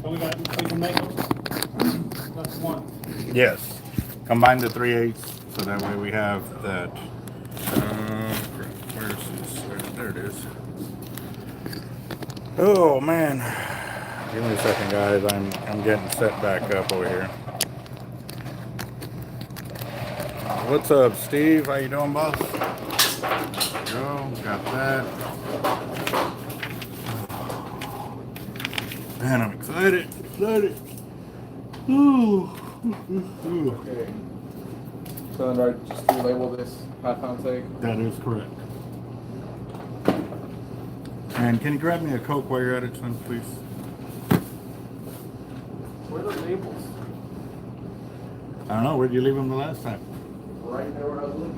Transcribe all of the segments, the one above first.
So we can make them. That's one. Yes. Combine the 3/8 so that way we have that. Where's this? There it is. Oh man. Give me a second, guys. I'm getting set back up over here. What's up, Steve? How you doing, boss? There we go. Got that. Man, I'm excited. Ooh. Okay. So then I just relabel this half-pound steak? That is correct. And can you grab me a Coke while you're at it, son, please? Where are the labels? I don't know. Where'd you leave them the last time? Right there where I was looking.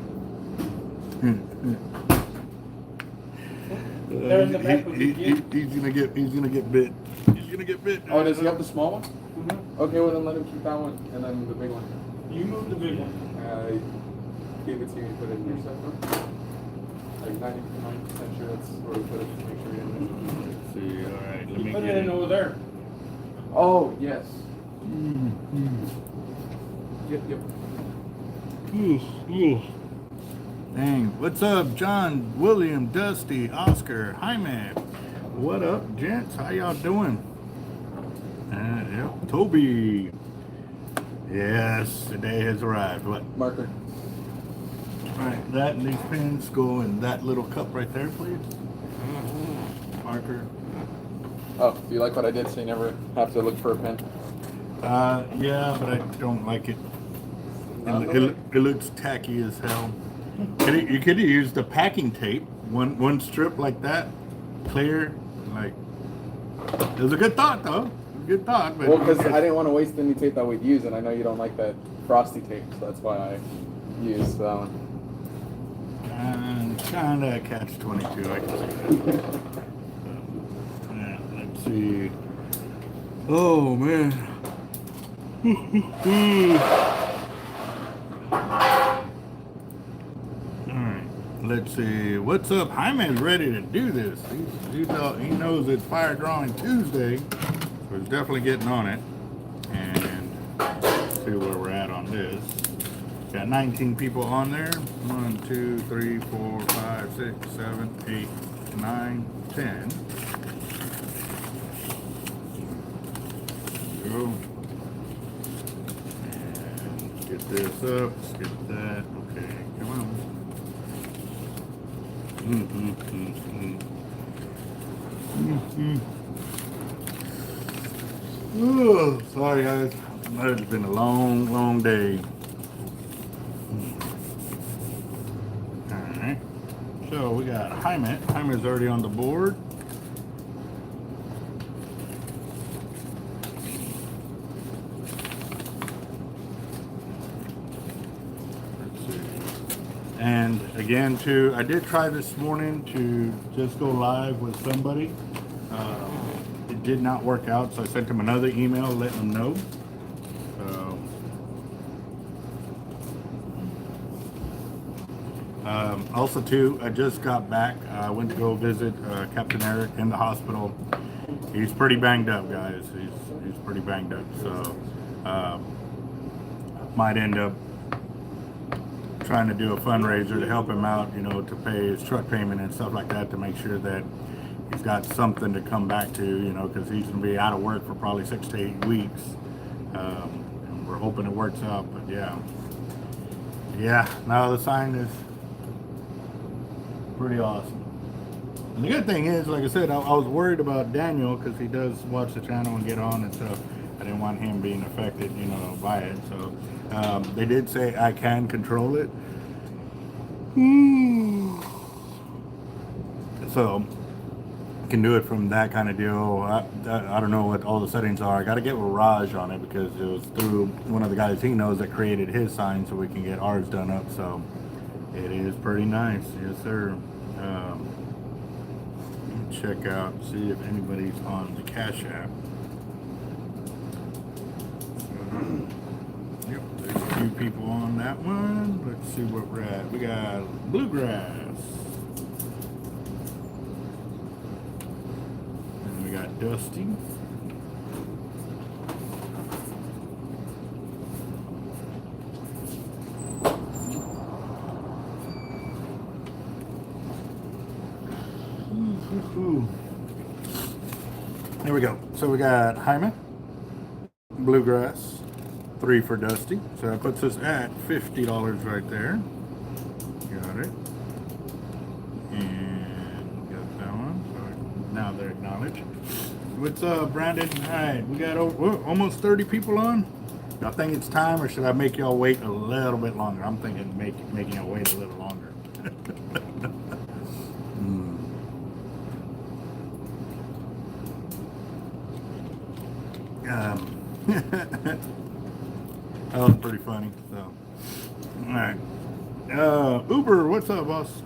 They're in the back with the kid. He's gonna get bit. He's gonna get bit. Oh, does he have the small one? Mm-hmm. Okay, well then let him keep that one, and then the big one. You move the big one. I gave it to you and put it in your set. Like 99% sure that's where we put it. Make sure you didn't miss it. Let's see. All right. Let You me put get it in over there. Oh, yes. Yep. Dang. What's up, John, William, Dusty, Oscar, Jaime? What up, gents? How y'all doing? Yep. Toby. Yes, the day has arrived. What? Marker. All right, that and these pins go in that little cup right there, please. Marker. Oh, do you like what I did so you never have to look for a pen? Yeah, but I don't like it. It looks tacky as hell. You could have used the packing tape, one strip like that, clear. Like, it was a good thought though. Good thought. But well, because I didn't want to waste any tape that we'd use, and I know you don't like that frosty tape, so that's why I used that one. Kind of catch-22, I can see that. Yeah, let's see. Oh man. Alright, let's see. What's up? Jaime's ready to do this. He knows it's Fire Drawing Tuesday, so he's definitely getting on it. And let's see where we're at on this. Got 19 people on there. 1, 2, 3, 4, 5, 6, 7, 8, 9, 10. Go. And get this up. Let's get that. Okay, come on. Oh, sorry guys. It's been a long day. Alright. So we got Jaime. Jaime's already on the board. And again, too, I did try this morning to just go live with somebody. It did not work out, so I sent him another email letting him know. Also, too, I just got back. I went to go visit Capt.Eric in the hospital. He's pretty banged up, guys. He's pretty banged up, so might end up trying to do a fundraiser to help him out, you know, to pay his truck payment and stuff like that, to make sure that he's got something to come back to, you know, because he's going to be out of work for probably 6 to 8 weeks. And we're hoping it works out, but yeah, now the sign is pretty awesome. And the good thing is, like I said, I was worried about Daniel because he does watch the channel and get on and stuff. I didn't want him being affected, you know, by it. So they did say I can control it. So I can do it from that kind of deal. I don't know what all the settings are. I got to get with Raj on it because it was through one of the guys he knows that created his sign, so we can get ours done up. So it is pretty nice. Yes, sir. Check out, see if anybody's on the Cash App. Yep, there's a few people on that one. Let's see what we're at. We got Bluegrass. And we got Dusty. So we got Jaime, Bluegrass, 3 for Dusty. So that puts us at $50 right there. Got it. And got that one. So now they're acknowledged. What's up, Brandon? All right, we got almost 30 people on. Y'all think it's time, or should I make y'all wait a little bit longer? I'm thinking making y'all wait a little longer. That was pretty funny. So, all right. Uber, what's up, boss?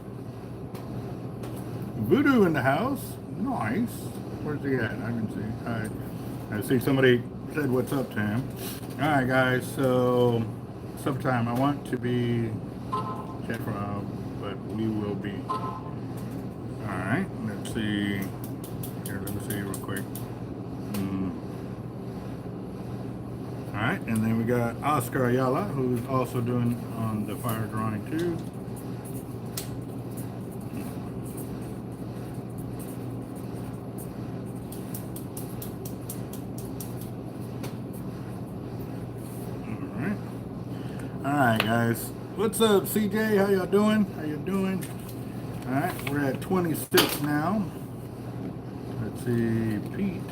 Voodoo in the house. Nice. Where's he at? I can see. All right. I see somebody said what's up to him. All right, guys. So, sometime I want to be check from, but we will be. All right. Let's see. Here, let me see real quick. All right, and then we got Oscar Ayala, who's also doing on the fire drawing too. All right, guys. What's up, CJ? How y'all doing? How you doing? All right, we're at 26 now. Let's see, Pete.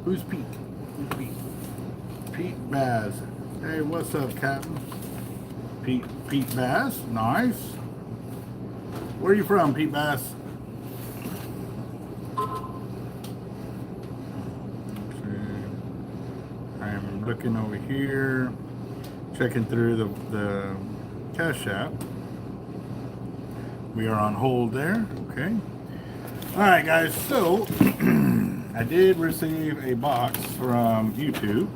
Who's Pete? Who's Pete? Pete Baz. Hey, what's up, Captain? Pete Bass. Nice. Where are you from, Pete Bass? I'm looking over here, checking through the Cash App. We are on hold there. Okay. All right, guys. So I did receive a box from YouTube.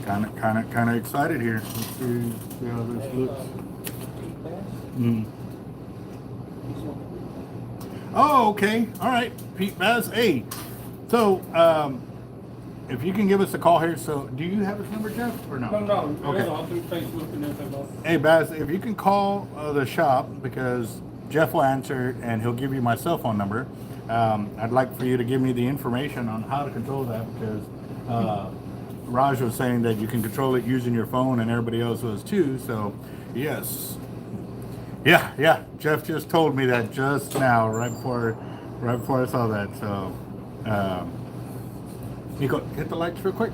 Kind of excited here. Let's see how this looks. Oh, okay. All right, Pete Bass. Hey, so if you can give us a call here. So, do you have his number, Jeff, or no? No. Okay. I'll do Facebook and everything. Hey, Bass, if you can call the shop, because Jeff will answer and he'll give you my cell phone number. I'd like for you to give me the information on how to control that, because Raj was saying that you can control it using your phone, and everybody else was too. So, yes. Yeah. Jeff just told me that just now, right before I saw that. So, Nico, hit the lights real quick.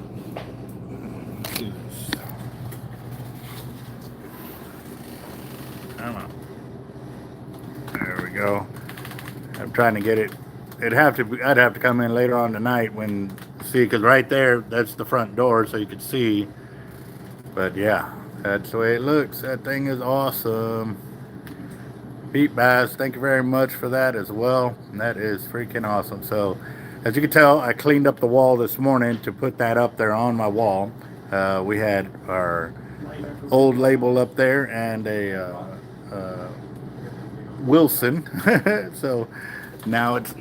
Come on. There we go. I'm trying to get it. I'd have to come in later on tonight when see, because right there, that's the front door, so you could see. But yeah, that's the way it looks. That thing is awesome. Pete Bass, thank you very much for that as well. And that is freaking awesome. So, as you can tell, I cleaned up the wall this morning to put that up there on my wall. We had our old label up there and a Wilson. So now it's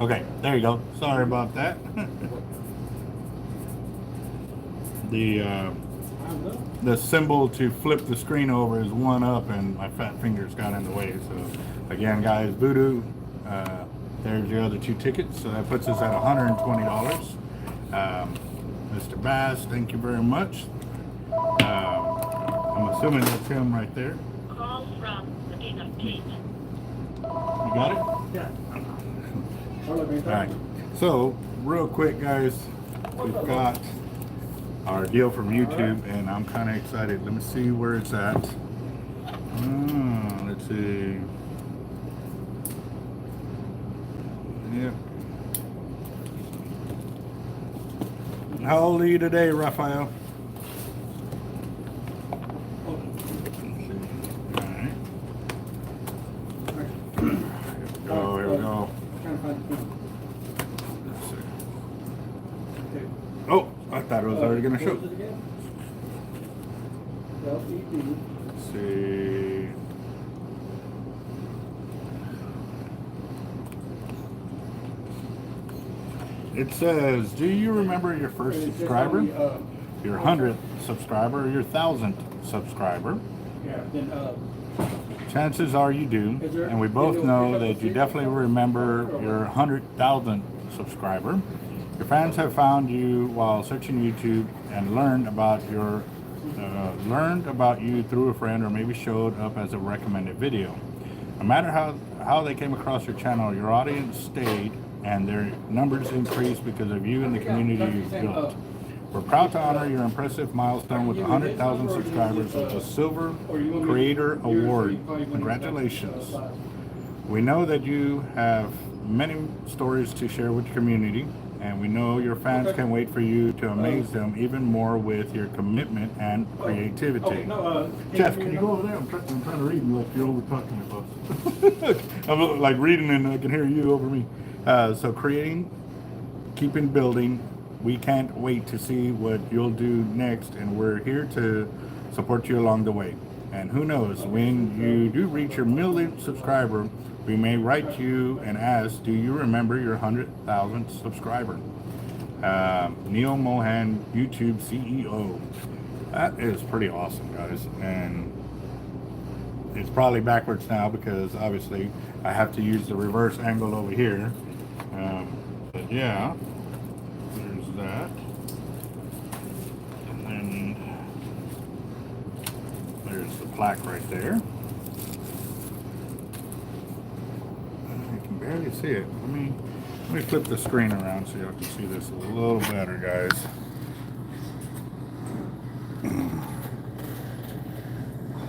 okay, there you go. Sorry about that. The symbol to flip the screen over is 1 up, and my fat fingers got in the way. So again, guys, Voodoo, there's your other 2 tickets. So that puts us at $120. Mr. Bass, thank you very much. I'm assuming that's him right there. Call from the King of Kings. You got it? Yeah. All right. So real quick, guys, we've got our deal from YouTube, and I'm kind of excited. Let me see where it's at. Let's see. Yep. How old are you today, Raphael? Alright. Oh, here we go. Trying to find the film. Let's see. Okay. Oh, I thought it was already going to show. What was it again? L-E-D. Let's see. It says, do you remember your first It's just subscriber? only, Your 100th subscriber, or your 1000th subscriber? yeah, then, Chances are you do, Is there- and we both is there know a that you secret definitely number? remember your 100,000th subscriber. Your fans have found you while searching YouTube and learned about you through a friend, or maybe showed up as a recommended video. No matter how they came across your channel, your audience stayed and their numbers increased because of you and the community you've built. We're proud to honor your impressive milestone with 100,000 subscribers with the Silver Creator Award. Congratulations. We know that you have many stories to share with your community, and we know your fans can't wait for you to amaze them even more with your commitment and creativity. Jeff, can you go over there? I'm trying to read and like you're over talking to us. I'm like reading and I can hear you over me. So creating, keeping building. We can't wait to see what you'll do next, and we're here to support you along the way. And who knows, when you do reach your millionth subscriber, we may write you and ask, do you remember your 100,000th subscriber? Neil Mohan, YouTube CEO. That is pretty awesome, guys. And it's probably backwards now because obviously I have to use the reverse angle over here. But yeah, there's that. And then there's the plaque right there. You can barely see it. Let me flip the screen around so y'all can see this a little better, guys.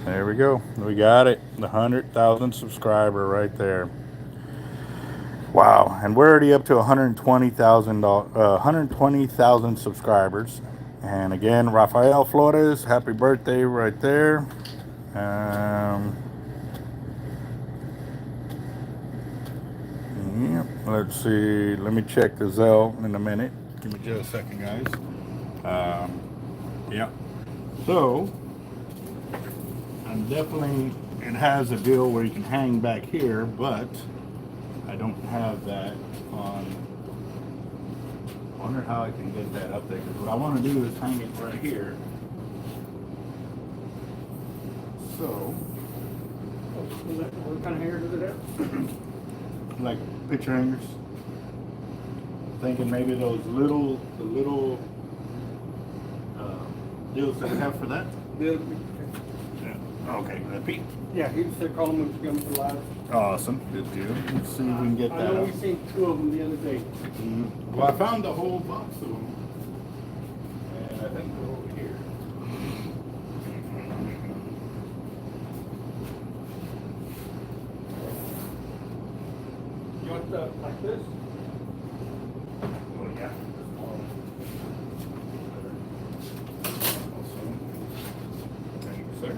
There we go. We got it. The 100,000 subscriber right there. Wow. And we're already up to 120,000 subscribers. And again, Rafael Flores, happy birthday right there. Yep. Let's see. Let me check the Zelle in a minute. Give me just a second, guys. Yeah. So, I'm definitely, it has a deal where you can hang back here, but I don't have that on. I wonder how I can get that up there, because what I want to do is hang it right here. So, What kind of hair does it have? like picture hangers. Thinking maybe those little deals that we have for that. Yeah. Okay, Pete. Yeah, he said call them when you come to live. Awesome, good deal. Let's see if we can get I that know up. we seen 2 of them the other day. Well, I found the whole box of them, and I think they're over here. You want like this? Oh yeah. Awesome. Thank you, sir.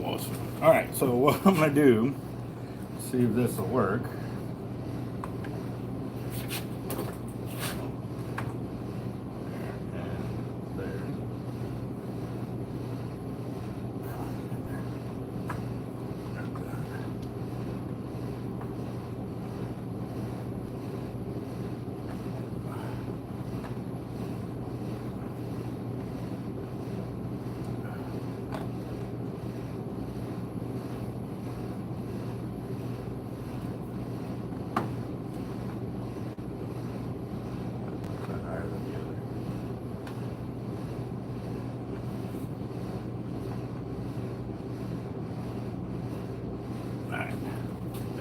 Awesome. All right, so what I'm gonna do, see if this will work.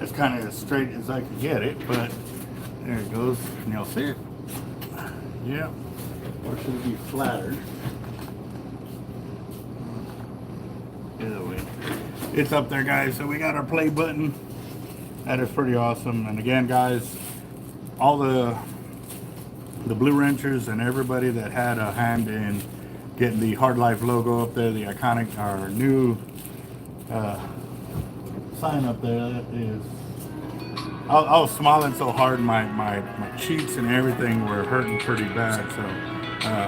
It's kind of as straight as I could get it, but there it goes. Can y'all see it? Yeah. Or should it be flattered? Either way. It's up there, guys. So we got our play button. That is pretty awesome. And again, guys, all the the Blue Ranchers and everybody that had a hand in getting the Hard Life logo up there, the iconic, our new sign up there. That is, I was smiling so hard, my cheeks and everything were hurting pretty bad. So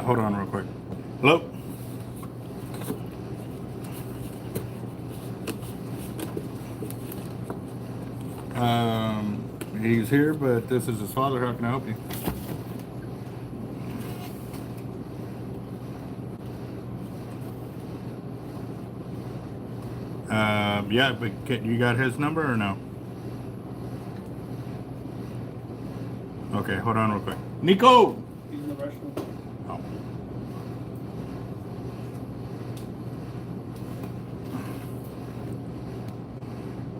hold on real quick. Hello? He's here, but this is his father. How can I help you? Yeah, but you got his number or no? Okay, hold on real quick. Nico! He's in the restroom. Oh.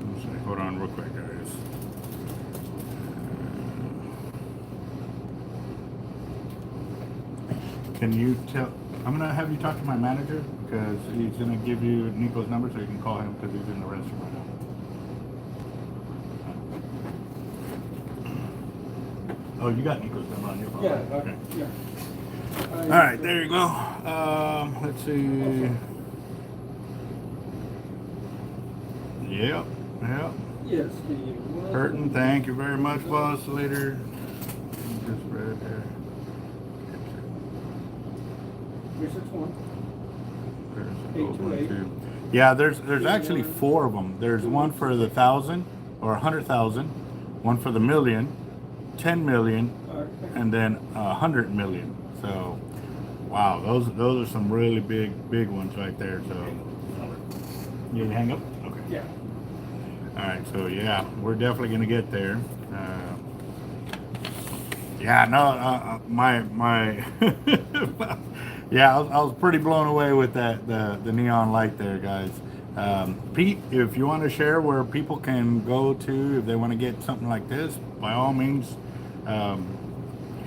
Let's see, hold on real quick, guys. Can you tell? I'm gonna have you talk to my manager because he's gonna give you Nico's number so you can call him because he's in the restroom right now. Oh, you got Nico's number on your phone? Yeah, Okay. yeah. All right, there you go. Let's see. Yep. Yes, he was. Burton, thank you very much, boss. Later. Just read there. 361. There's 828. 2. Yeah, there's actually 4 of them. There's one for the 1,000 or 100,000, one for the million, 10 million, and then 100 million. So, wow, those are some really big ones right there. So, you hang up? Okay. Yeah. All right, so yeah, we're definitely gonna get there. Yeah, no, my yeah, I was pretty blown away with that the neon light there, guys. Pete, if you want to share where people can go to if they want to get something like this, by all means,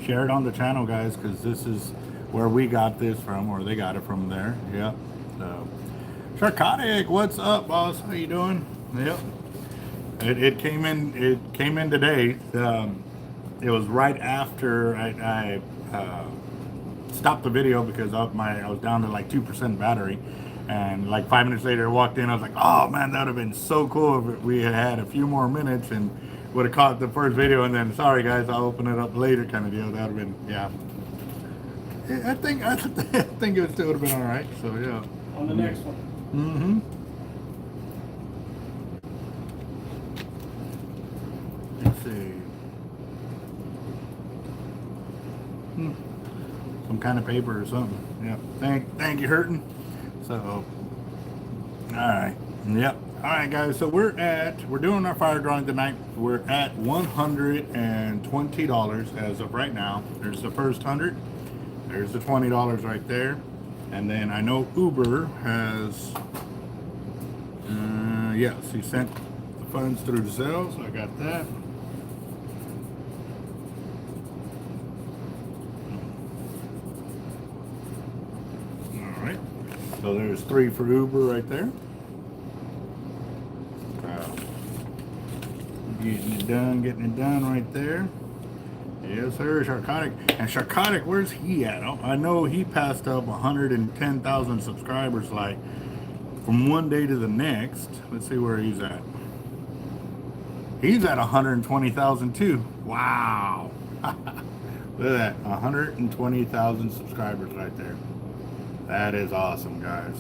share it on the channel, guys, because this is where we got this from, or they got it from there. Yeah. So, Shark.Eric, what's up, boss? How you doing? Yep. It came in today. It was right after I stopped the video because I was down to like 2% battery, and like 5 minutes later I walked in. I was like, oh man, that would have been so cool if we had a few more minutes and would have caught the first video. And then, sorry guys, I'll open it up later, kind of deal. That would have been, yeah. I think it still would have been all right. So yeah. On the next one. Mm-hmm. Let's see. Some kind of paper or something. Yeah. Thank you, Hurtin. So, all right. Yep. All right, guys. So we're doing our fire drawing tonight. We're at $120 as of right now. There's the first 100. There's the $20 right there. And then I know Uber has, yes, he sent the funds through Zelle, so I got that. All right, so there's 3 for Uber right there. Getting it done right there. Yes, sir, Shark.Eric. And Shark.Eric, where's he at? I know he passed up 110,000 subscribers, like, from one day to the next. Let's see where he's at. He's at 120,000 too. Wow. Look at that, 120,000 subscribers right there. That is awesome, guys.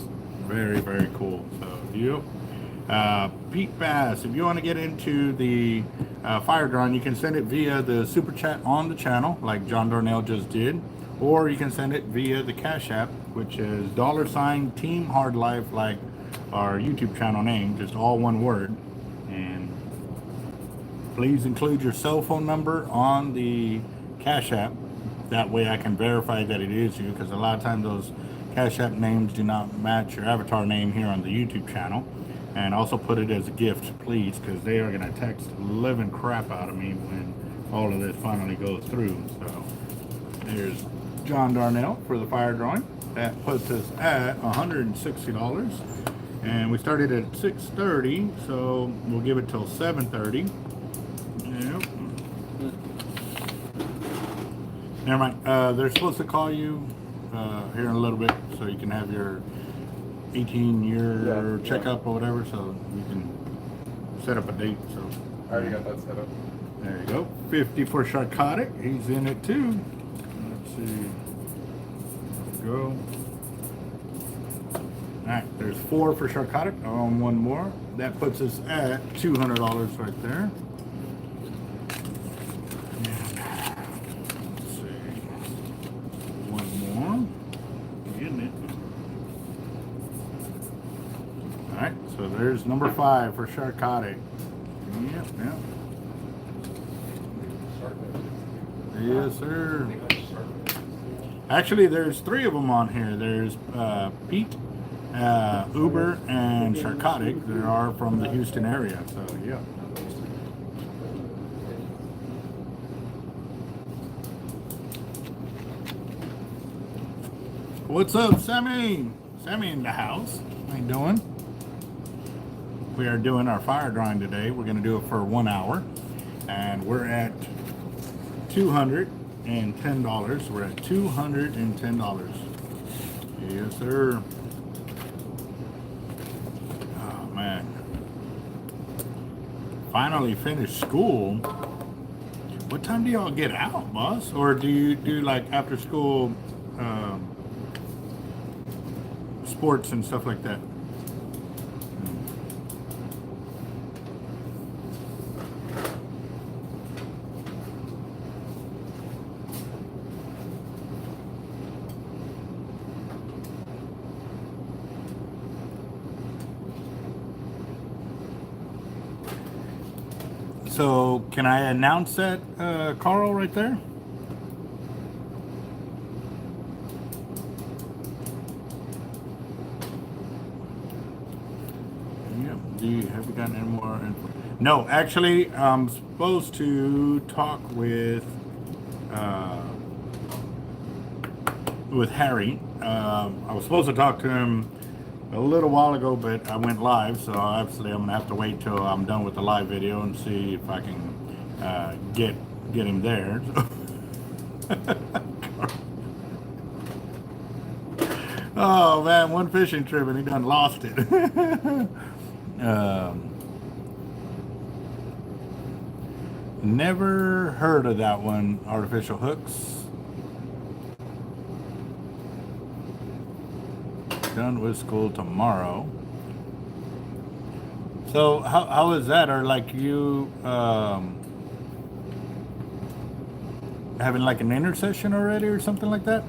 Very, very cool. So, you. Pete Bass, if you want to get into the fire drawing, you can send it via the super chat on the channel, like John Darnell just did, or you can send it via the Cash App, which is $Team Hard Life, like our YouTube channel name, just all one word. And please include your cell phone number on the Cash App. That way I can verify that it is you, because a lot of times those Cash App names do not match your avatar name here on the YouTube channel. And also put it as a gift, please, because they are going to text living crap out of me when all of this finally goes through. So there's John Darnell for the fire drawing. That puts us at $160. And we started at 6:30, so we'll give it till 7:30. Yep. Never mind. They're supposed to call you here in a little bit so you can have your 18-year Yeah, checkup or whatever, so you can set up a date. So I already got that set up. there you go. 50 for Sharkotic. He's in it too. Let's see. There we go. Alright, there's 4 for Sharkotic. On one more. That puts us at $200 right there. Let's see. One more. Getting it. Alright, so there's number 5 for Sharkotic. Yep, yep. Yes, sir. Actually, there's 3 of them on here. There's Pete, Uber, and Sharkotic. They are from the Houston area, so yeah. What's up, Sammy? Sammy in the house. How you doing? We are doing our fire drawing today. We're going to do it for 1 hour, and we're at $210. We're at $210. Yes, sir. Oh man! Finally finished school. What time do y'all get out, boss? Or do you do like after school sports and stuff like that? So, can I announce that, Carl, right there? Yep. Have you gotten any more info? No, actually, I'm supposed to talk with Harry. I was supposed to talk to him a little while ago, but I went live, so obviously I'm gonna have to wait till I'm done with the live video and see if I can get him there. Oh man, one fishing trip and he done lost it. Never heard of that one. Artificial hooks. Done with school tomorrow. So how is that? Or like you having like an intersession already or something like that?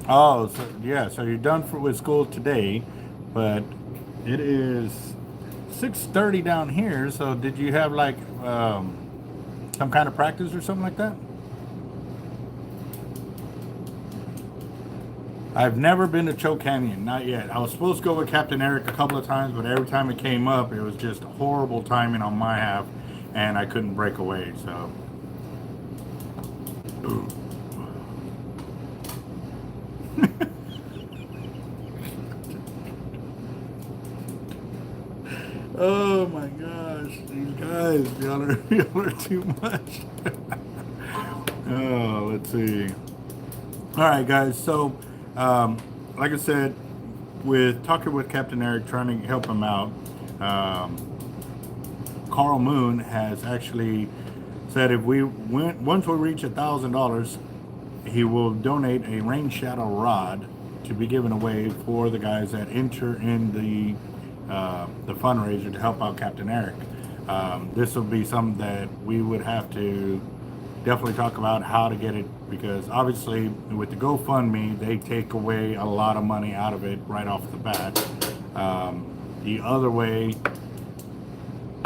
Oh, so yeah, so you're done with school today, but it is 6:30 down here. So did you have like some kind of practice or something like that? I've never been to Choke Canyon, not yet. I was supposed to go with Capt.Eric a couple of times, but every time it came up, it was just horrible timing on my half, and I couldn't break away, so. Oh my gosh, these guys, y'all are too much. Oh, let's see. All right, guys, so like I said, with talking with Capt.Eric, trying to help him out, Carl Moon has actually said if once we reach $1,000, he will donate a rain shadow rod to be given away for the guys that enter in the fundraiser to help out Capt.Eric. This will be something that we would have to definitely talk about how to get it, because obviously with the GoFundMe, they take away a lot of money out of it right off the bat. The other way,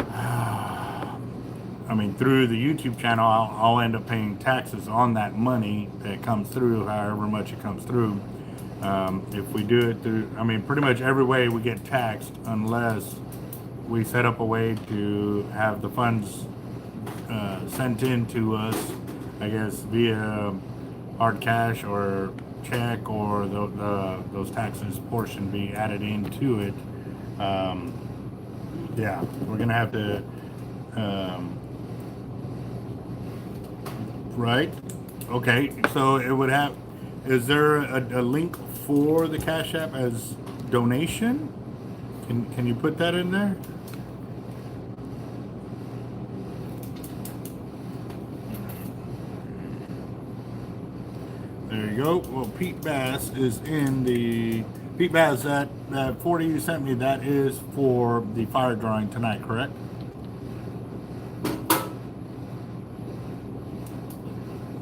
I mean, through the YouTube channel, I'll end up paying taxes on that money that comes through, however much it comes through. If we do it through, I mean, pretty much every way we get taxed unless we set up a way to have the funds sent in to us, I guess, via hard cash or check, or those taxes portion be added into it. Yeah, we're gonna have to Right. Okay. So it would have. Is there a link for the Cash App as donation? Can you put that in there? There you go. Well, Pete Bass is in the... Pete Bass, that 40 you sent me, that is for the fire drawing tonight, correct?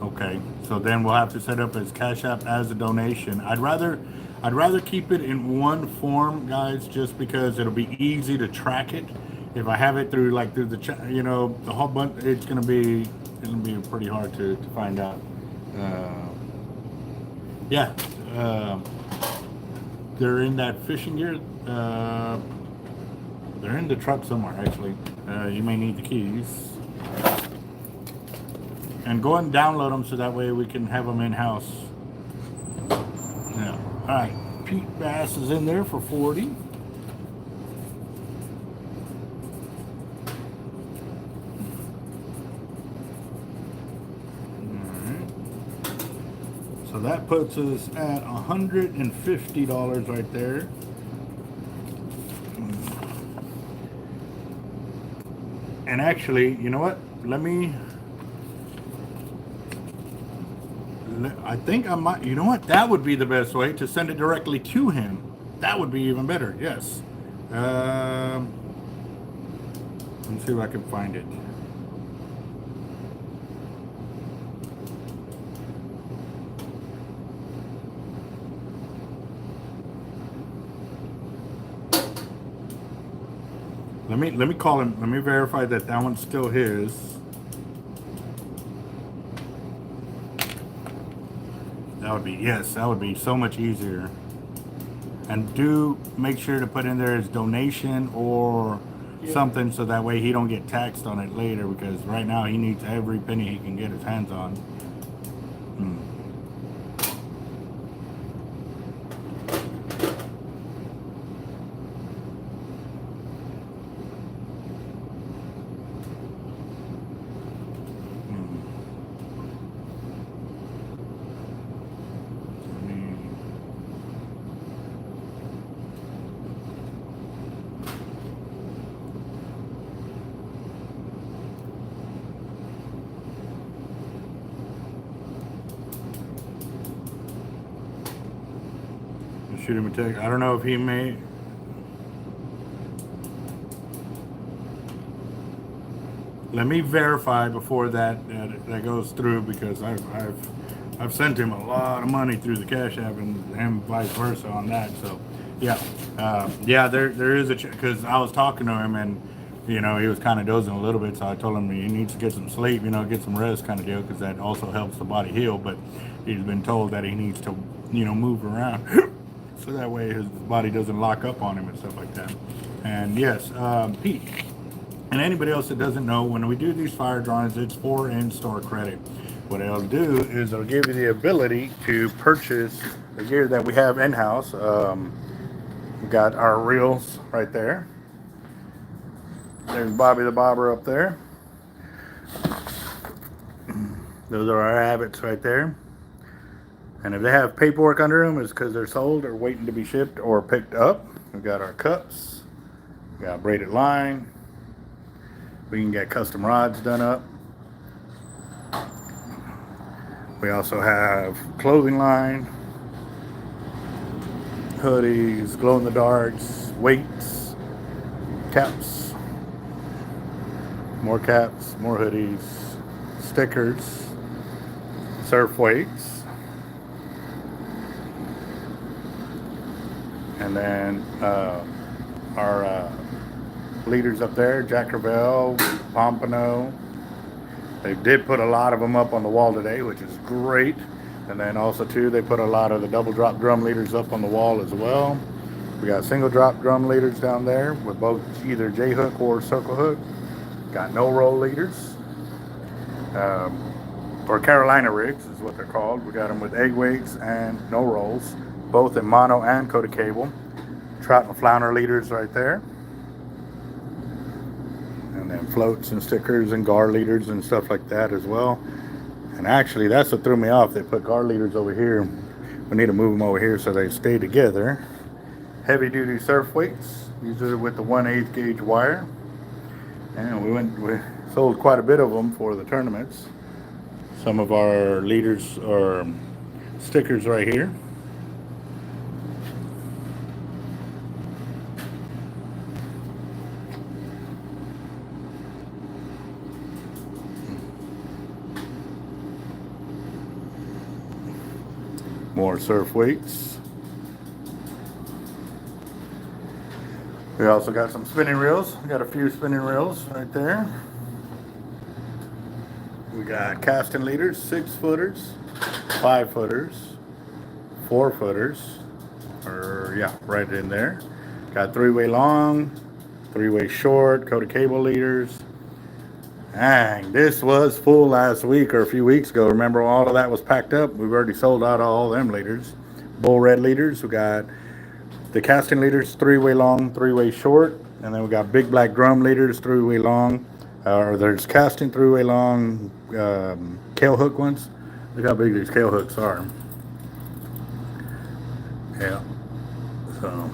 Okay, so then we'll have to set up as Cash App as a donation. I'd rather keep it in one form, guys, just because it'll be easy to track it. If I have it through the you know, the whole bunch, it'll be pretty hard to find out. Yeah, they're in that fishing gear. They're in the truck somewhere, actually. You may need the keys. And go and download them so that way we can have them in-house. Yeah. All right, Pete Bass is in there for 40. So that puts us at $150 right there. And actually, you know what? I think I might, you know what? That would be the best way to send it directly to him. That would be even better, yes. Let me see if I can find it. Let me call him. Let me verify that one's still his. That would be so much easier. And do make sure to put in there his donation or something so that way he don't get taxed on it later, because right now he needs every penny he can get his hands on. Shoot him a text. I don't know if he may. Let me verify before that goes through, because I've sent him a lot of money through the Cash App and vice versa on that. So yeah, there is a because I was talking to him and he was kind of dozing a little bit, so I told him he needs to get some sleep, get some rest kind of deal, because that also helps the body heal. But he's been told that he needs to move around. So that way his body doesn't lock up on him and stuff like that. And yes, Pete, and anybody else that doesn't know, when we do these fire drawings, it's for in-store credit. What it'll do is it'll give you the ability to purchase the gear that we have in-house. We got our reels right there. There's Bobby the Bobber up there. Those are our habits right there. And if they have paperwork under them, it's because they're sold or waiting to be shipped or picked up. We've got our cups. We got braided line. We can get custom rods done up. We also have clothing line, hoodies, glow-in-the-darks, weights, caps, more hoodies, stickers, surf weights. And then our leaders up there, Jack Ravel, Pompano. They did put a lot of them up on the wall today, which is great. And then also too, they put a lot of the double drop drum leaders up on the wall as well. We got single drop drum leaders down there with both either J hook or circle hook. Got no roll leaders, or Carolina rigs is what they're called. We got them with egg weights and no rolls, both in mono and coated cable. Trout and flounder leaders right there. And then floats and stickers and gar leaders and stuff like that as well. And actually, that's what threw me off. They put gar leaders over here. We need to move them over here so they stay together. Heavy duty surf weights, usually with the 1/8 gauge wire. And we sold quite a bit of them for the tournaments. Some of our leaders or stickers right here. More surf weights. We also got some spinning reels. We got a few spinning reels right there. We got casting leaders, 6-footers, 5-footers, 4-footers, or yeah, right in there. Got 3-way long, 3-way short, coated cable leaders. Dang, this was full last week or a few weeks ago. Remember, all of that was packed up. We've already sold out all them leaders. Bull red leaders. We got the casting leaders, 3-way long, 3-way short. And then we got big black drum leaders, 3-way long. Or there's casting 3-way long tail hook ones. Look how big these tail hooks are. Yeah. So,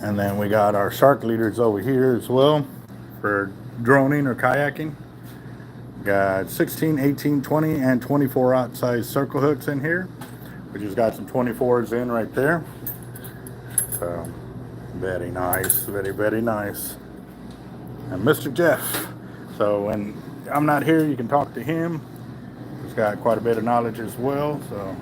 and then we got our shark leaders over here as well for droning or kayaking. Got 16, 18, 20, and 24-aught size circle hooks in here. We just got some 24s in right there. So, very nice, very, very nice. And Mr. Jeff. So when I'm not here, you can talk to him. He's got quite a bit of knowledge as well. So.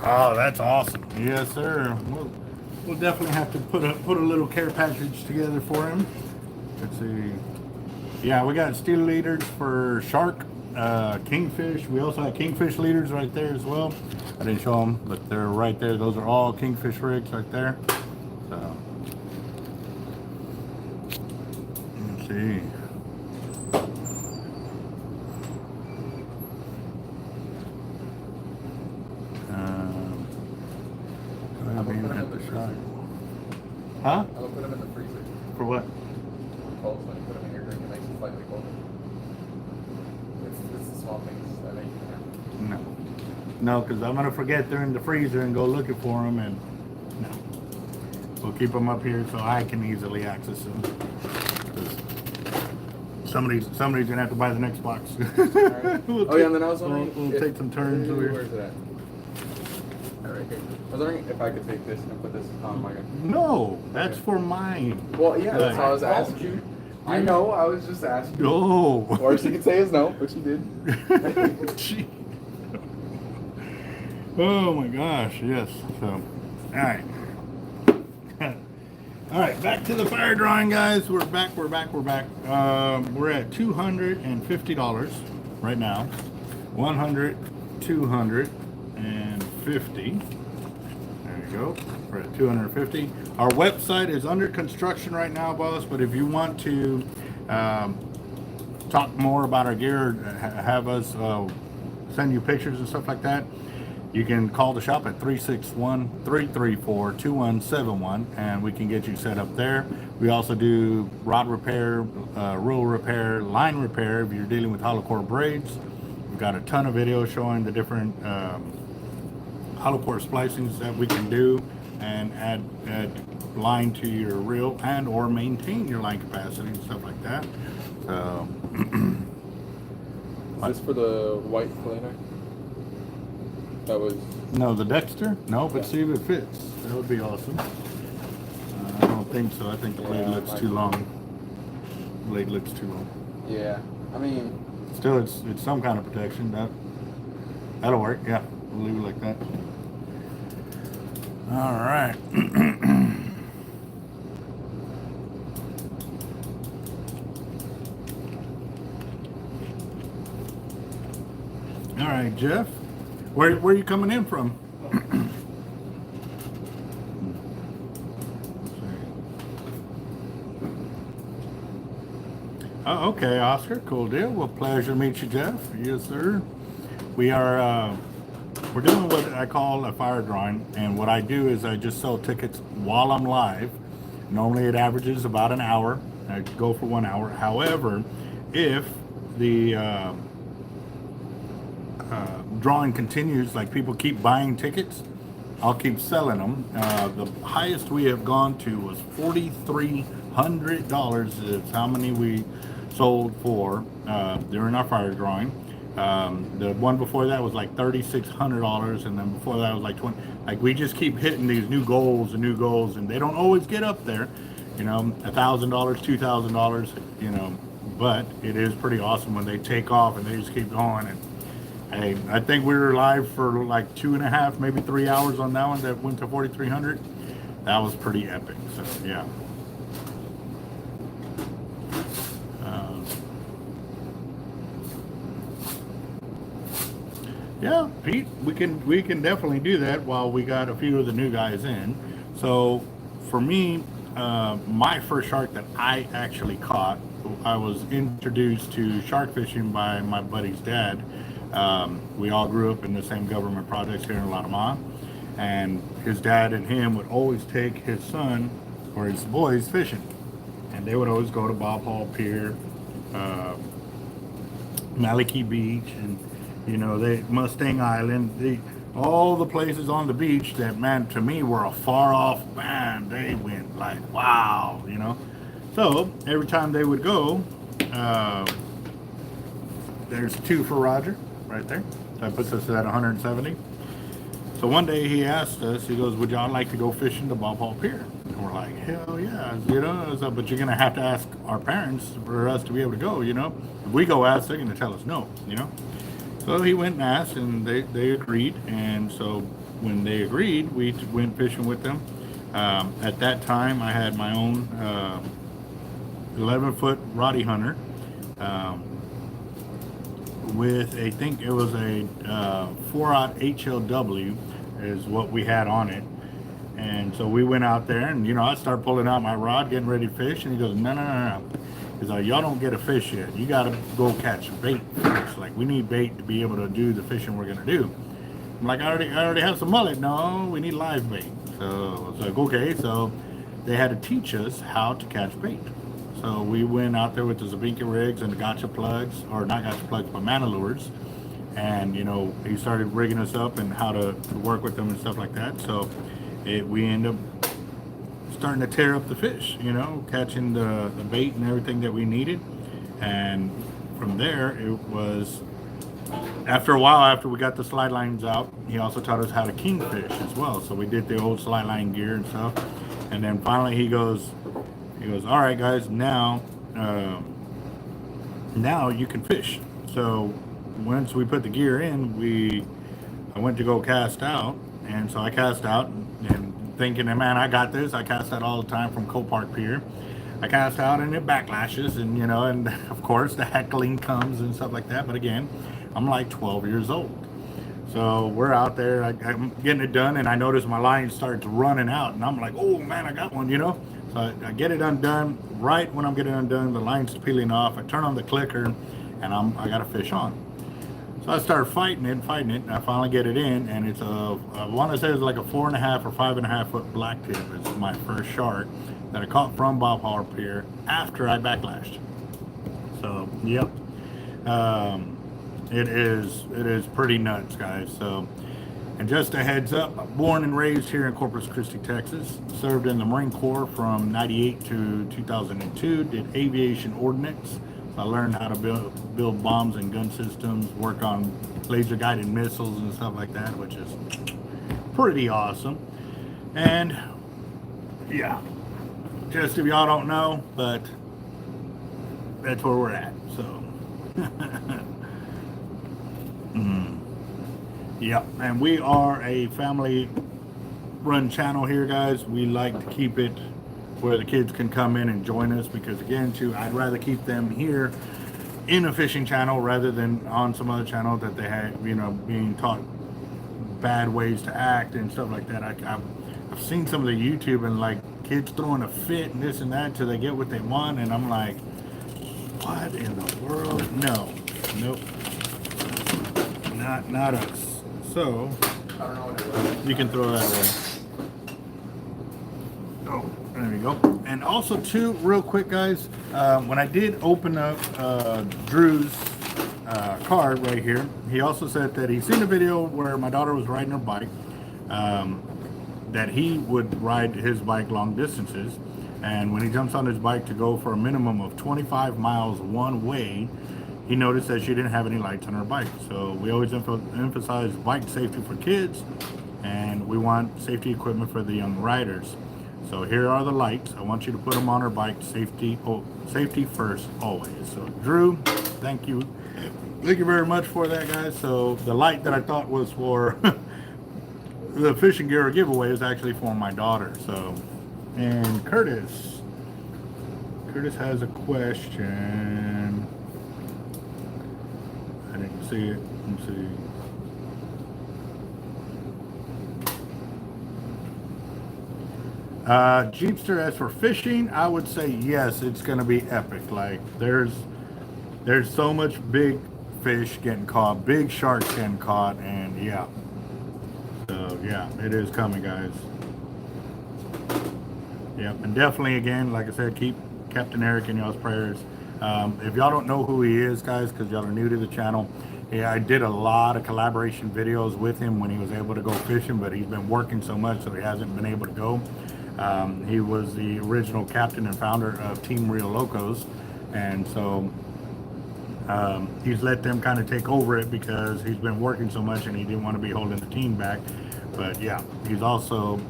Oh, that's awesome. Yes, sir. We'll definitely have to put a little care package together for him. Let's see. Yeah, we got steel leaders for shark, kingfish. We also have kingfish leaders right there as well. I didn't show them, but they're right there. Those are all kingfish rigs right there. So, let's see. Huh? I will put them in the freezer. For what? Cold, when you put them in here, drink it makes it slightly colder. It's the small things that make it happen. No, because I'm gonna forget they're in the freezer and go looking for them, and no. We'll keep them up here so I can easily access them. Somebody's gonna have to buy the next box. Right. Oh yeah, and then I was wondering. We'll take some turns over here. Where's it at? Right here. I was wondering if I could take this and put this on my. No, that's for mine. Well, yeah, that's how I was asking. I know, I was just asking. No. Or she could say is no, but she did. Oh my gosh, yes. So, alright. Alright, back to the fire drawing, guys. We're back. We're at $250 right now. 100, 250. There you go. We're at 250. Our website is under construction right now, boss, but if you want to talk more about our gear, have us send you pictures and stuff like that, you can call the shop at 361-334-2171 and we can get you set up there. We also do rod repair, reel repair, line repair if you're dealing with hollow core braids. We've got a ton of videos showing the different hollow core splicings that we can do and add line to your reel and or maintain your line capacity and stuff like that. So Is this for the white cleaner? That was. no, the Dexter? No, but see if it fits. That would be awesome. I don't think so. I think the blade looks too long. Blade looks too long. Yeah, I mean. Still, it's some kind of protection. That'll work. Yeah, we'll leave it like that. All right. All right, Jeff. Where are you coming in from? Oh, okay, Oscar. Cool deal. Well, pleasure to meet you, Jeff. Yes, sir. We are we're doing what I call a fire drawing, and what I do is I just sell tickets while I'm live. Normally it averages about an hour. I go for 1 hour. However, if the drawing continues, like people keep buying tickets, I'll keep selling them. The highest we have gone to was $4,300 is how many we sold for during our fire drawing. The one before that was like $3,600, and then before that was like 20. Like, we just keep hitting these new goals, and they don't always get up there, you know, $1,000, $2,000, you know, but it is pretty awesome when they take off and they just keep going. And I think we were live for like 2.5, maybe 3 hours on that one that went to 4,300. That was pretty epic. So yeah. Yeah, Pete, we can definitely do that while we got a few of the new guys in. So for me, my first shark that I actually caught, I was introduced to shark fishing by my buddy's dad. We all grew up in the same government projects here in Latamar, and his dad and him would always take his son or his boys fishing, and they would always go to Bob Hall Pier, Maliki Beach, and you know, Mustang Island, all the places on the beach that, man, to me were a far off, man, they went like, wow, you know. So every time they would go, there's 2 for Roger right there. That puts us at 170. So one day he asked us, he goes, would y'all like to go fishing the Bob Hall Pier? And we're like, hell yeah, you know. So, but you're gonna have to ask our parents for us to be able to go, you know. If we go ask, they're gonna tell us no, you know. So he went and asked, and they agreed. And so when they agreed, we went fishing with them. At that time, I had my own 11-foot Roddy Hunter with, I think it was a 4/0 HLW is what we had on it. And so we went out there, and, you know, I started pulling out my rod, getting ready to fish. And he goes, no. He's like, y'all don't get a fish yet. You got to go catch bait first. Like, we need bait to be able to do the fishing we're going to do. I'm like, I already have some mullet. No, we need live bait. So I was like, okay. So they had to teach us how to catch bait. So we went out there with the Zabinka rigs and the gotcha plugs, or not gotcha plugs, but mana lures. And, you know, he started rigging us up and how to work with them and stuff like that. So we ended up starting to tear up the fish, you know, catching the bait and everything that we needed. And from there, it was, after a while, after we got the slide lines out, he also taught us how to kingfish as well. So we did the old slide line gear and stuff. And then finally he goes, all right, guys, now you can fish. So once we put the gear in, I went to go cast out. And so I cast out, and thinking, man, I got this. I cast out all the time from Copart Pier. I cast out and it backlashes, and, you know, and of course the heckling comes and stuff like that. But again, I'm like 12 years old. So we're out there, I'm getting it done, and I notice my line starts running out, and I'm like, oh man, I got one, you know. So I get it undone. Right when I'm getting undone, the line's peeling off. I turn on the clicker, and I got a fish on. So I started fighting it, and I finally get it in, and it's I want to say it's like a 4.5 or 5.5 foot black tip. It's my first shark that I caught from Bob Hall Pier after I backlashed. So, yep. It is pretty nuts, guys. So, and just a heads up, born and raised here in Corpus Christi, Texas. Served in the Marine Corps from 98 to 2002. Did aviation ordnance. I learned how to build bombs and gun systems, work on laser guided missiles and stuff like that, which is pretty awesome. And yeah, just if y'all don't know, but that's where we're at. So yeah, and we are a family run channel here, guys. We like to keep it where the kids can come in and join us, because again, I'd rather keep them here in a fishing channel rather than on some other channel that they had, you know, being taught bad ways to act and stuff like that. I've seen some of the YouTube and like kids throwing a fit and this and that till they get what they want, and I'm like, what in the world? No, nope, not us. So I don't know what it was. you can throw that away. Oh, there you go. And also too, real quick guys, when I did open up Drew's card right here, he also said that he seen a video where my daughter was riding her bike, that he would ride his bike long distances, and when he jumps on his bike to go for a minimum of 25 miles one way, he noticed that she didn't have any lights on her bike. So we always emphasize bike safety for kids, and we want safety equipment for the young riders. So here are the lights. I want you to put them on her bike. Safety first, always. So Drew, thank you very much for that, guys. So the light that I thought was for the fishing gear giveaway is actually for my daughter. So, and Curtis has a question. I didn't see it. Let's see. Jeepster, as for fishing, I would say yes, it's gonna be epic. Like there's so much big fish getting caught, big sharks getting caught, and yeah. So yeah, it is coming, guys. Yep, and definitely again, like I said, keep Capt.Eric in y'all's prayers. If y'all don't know who he is, guys, because y'all are new to the channel, yeah, I did a lot of collaboration videos with him when he was able to go fishing, but he's been working so much so he hasn't been able to go. He was the original captain and founder of Team Real Locos, and so he's let them kind of take over it because he's been working so much and he didn't want to be holding the team back. But yeah, he's also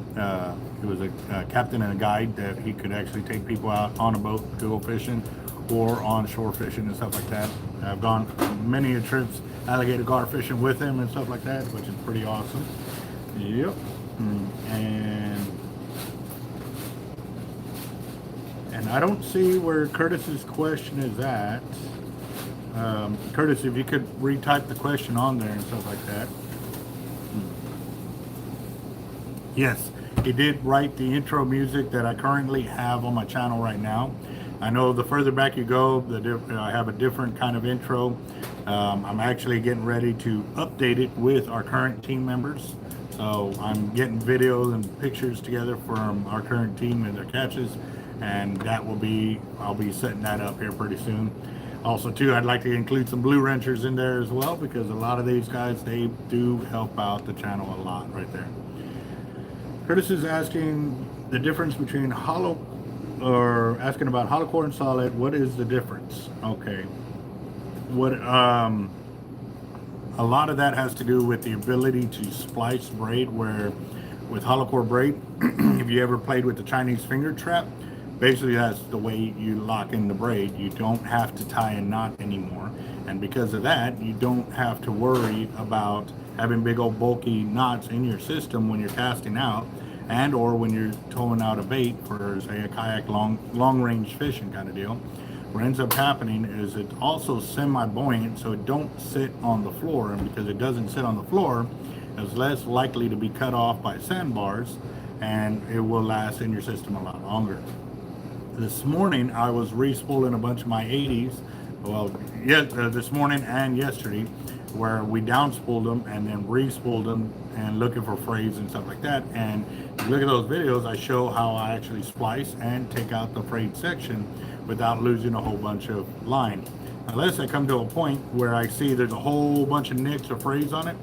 he was a captain and a guide that he could actually take people out on a boat to go fishing or on shore fishing and stuff like that. I've gone many trips alligator gar fishing with him and stuff like that, which is pretty awesome. Yep. And I don't see where Curtis's question is at. Curtis, if you could retype the question on there and stuff like that. Yes, he did write the intro music that I currently have on my channel right now. I know the further back you go, I have a different kind of intro. I'm actually getting ready to update it with our current team members. So I'm getting videos and pictures together from our current team and their catches, and that will be, I'll be setting that up here pretty soon. Also too, I'd like to include some blue wrenchers in there as well, because a lot of these guys, they do help out the channel a lot right there. Curtis is asking the difference between hollow, or asking about hollow core and solid. What is the difference? Okay. What a lot of that has to do with the ability to splice braid, where with hollow core braid, if you ever played with the Chinese finger trap, basically that's the way you lock in the braid. You don't have to tie a knot anymore, and because of that, you don't have to worry about having big old bulky knots in your system when you're casting out, and or when you're towing out a bait for, say, a kayak long range fishing kind of deal. What ends up happening is it's also semi-buoyant, so it don't sit on the floor, and because it doesn't sit on the floor, it's less likely to be cut off by sandbars, and it will last in your system a lot longer. This morning I was re-spooling a bunch of my 80s, well, this morning and yesterday, where we down-spooled them and then re-spooled them and looking for frays and stuff like that. And if you look at those videos, I show how I actually splice and take out the frayed section without losing a whole bunch of line. Unless I come to a point where I see there's a whole bunch of nicks or frays on it,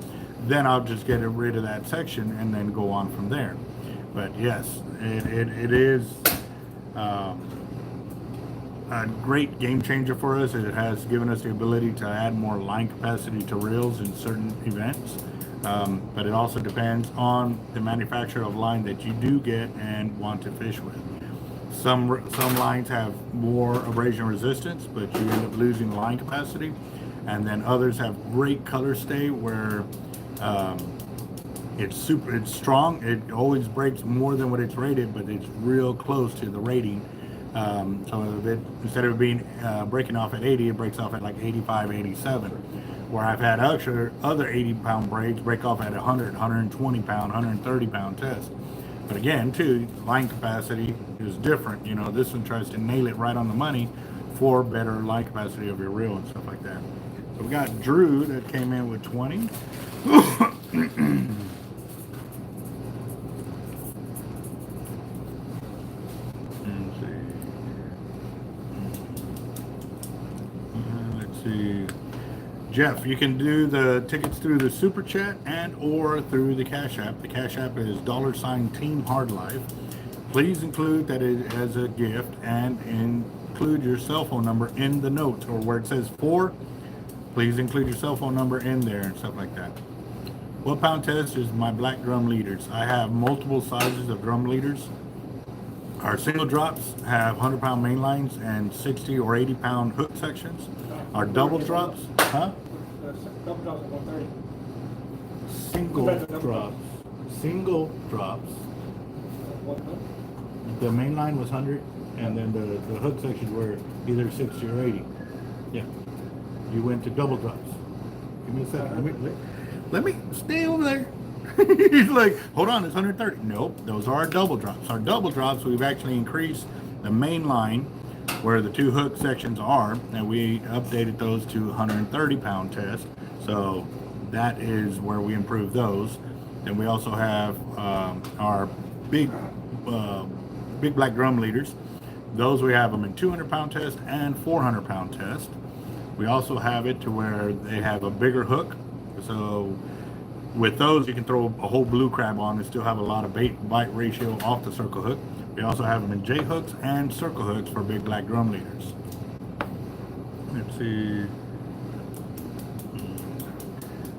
then I'll just get rid of that section and then go on from there. But yes, it is a great game changer for us. It has given us the ability to add more line capacity to reels in certain events, but it also depends on the manufacturer of line that you do get and want to fish with. Some lines have more abrasion resistance, but you end up losing line capacity, and then others have great color stay where it's strong. It always breaks more than what it's rated, but it's real close to the rating. So instead of being breaking off at 80, it breaks off at like 85, 87. Where I've had other 80-pound braids break off at 100, 120 pound, 130 pound test. But again, too, line capacity is different. You know, this one tries to nail it right on the money for better line capacity of your reel and stuff like that. So we got Drew that came in with 20. Let's see. Jeff, you can do the tickets through the Super Chat and or through the Cash App. The Cash App is $Team Hard Life. Please include that it as a gift and include your cell phone number in the notes, or where it says for, please include your cell phone number in there and stuff like that. What pound test is my black drum leaders? I have multiple sizes of drum leaders. Our single drops have 100-pound main lines and 60 or 80-pound hook sections. Our double drops, Double drops at 130. Single drops. The main line was 100, and then the hook sections were either 60 or 80. Yeah. You went to double drops. Give me a second. Let me stay over there. He's like, hold on, it's 130. Nope, those are our double drops. Our double drops, we've actually increased the main line where the two hook sections are, and we updated those to 130-pound test. So that is where we improved those. Then we also have our big black drum leaders. Those we have them in 200-pound test and 400-pound test. We also have it to where they have a bigger hook. So with those, you can throw a whole blue crab on and still have a lot of bite ratio off the circle hook. We also have them in J hooks and circle hooks for big black drum leaders. Let's see.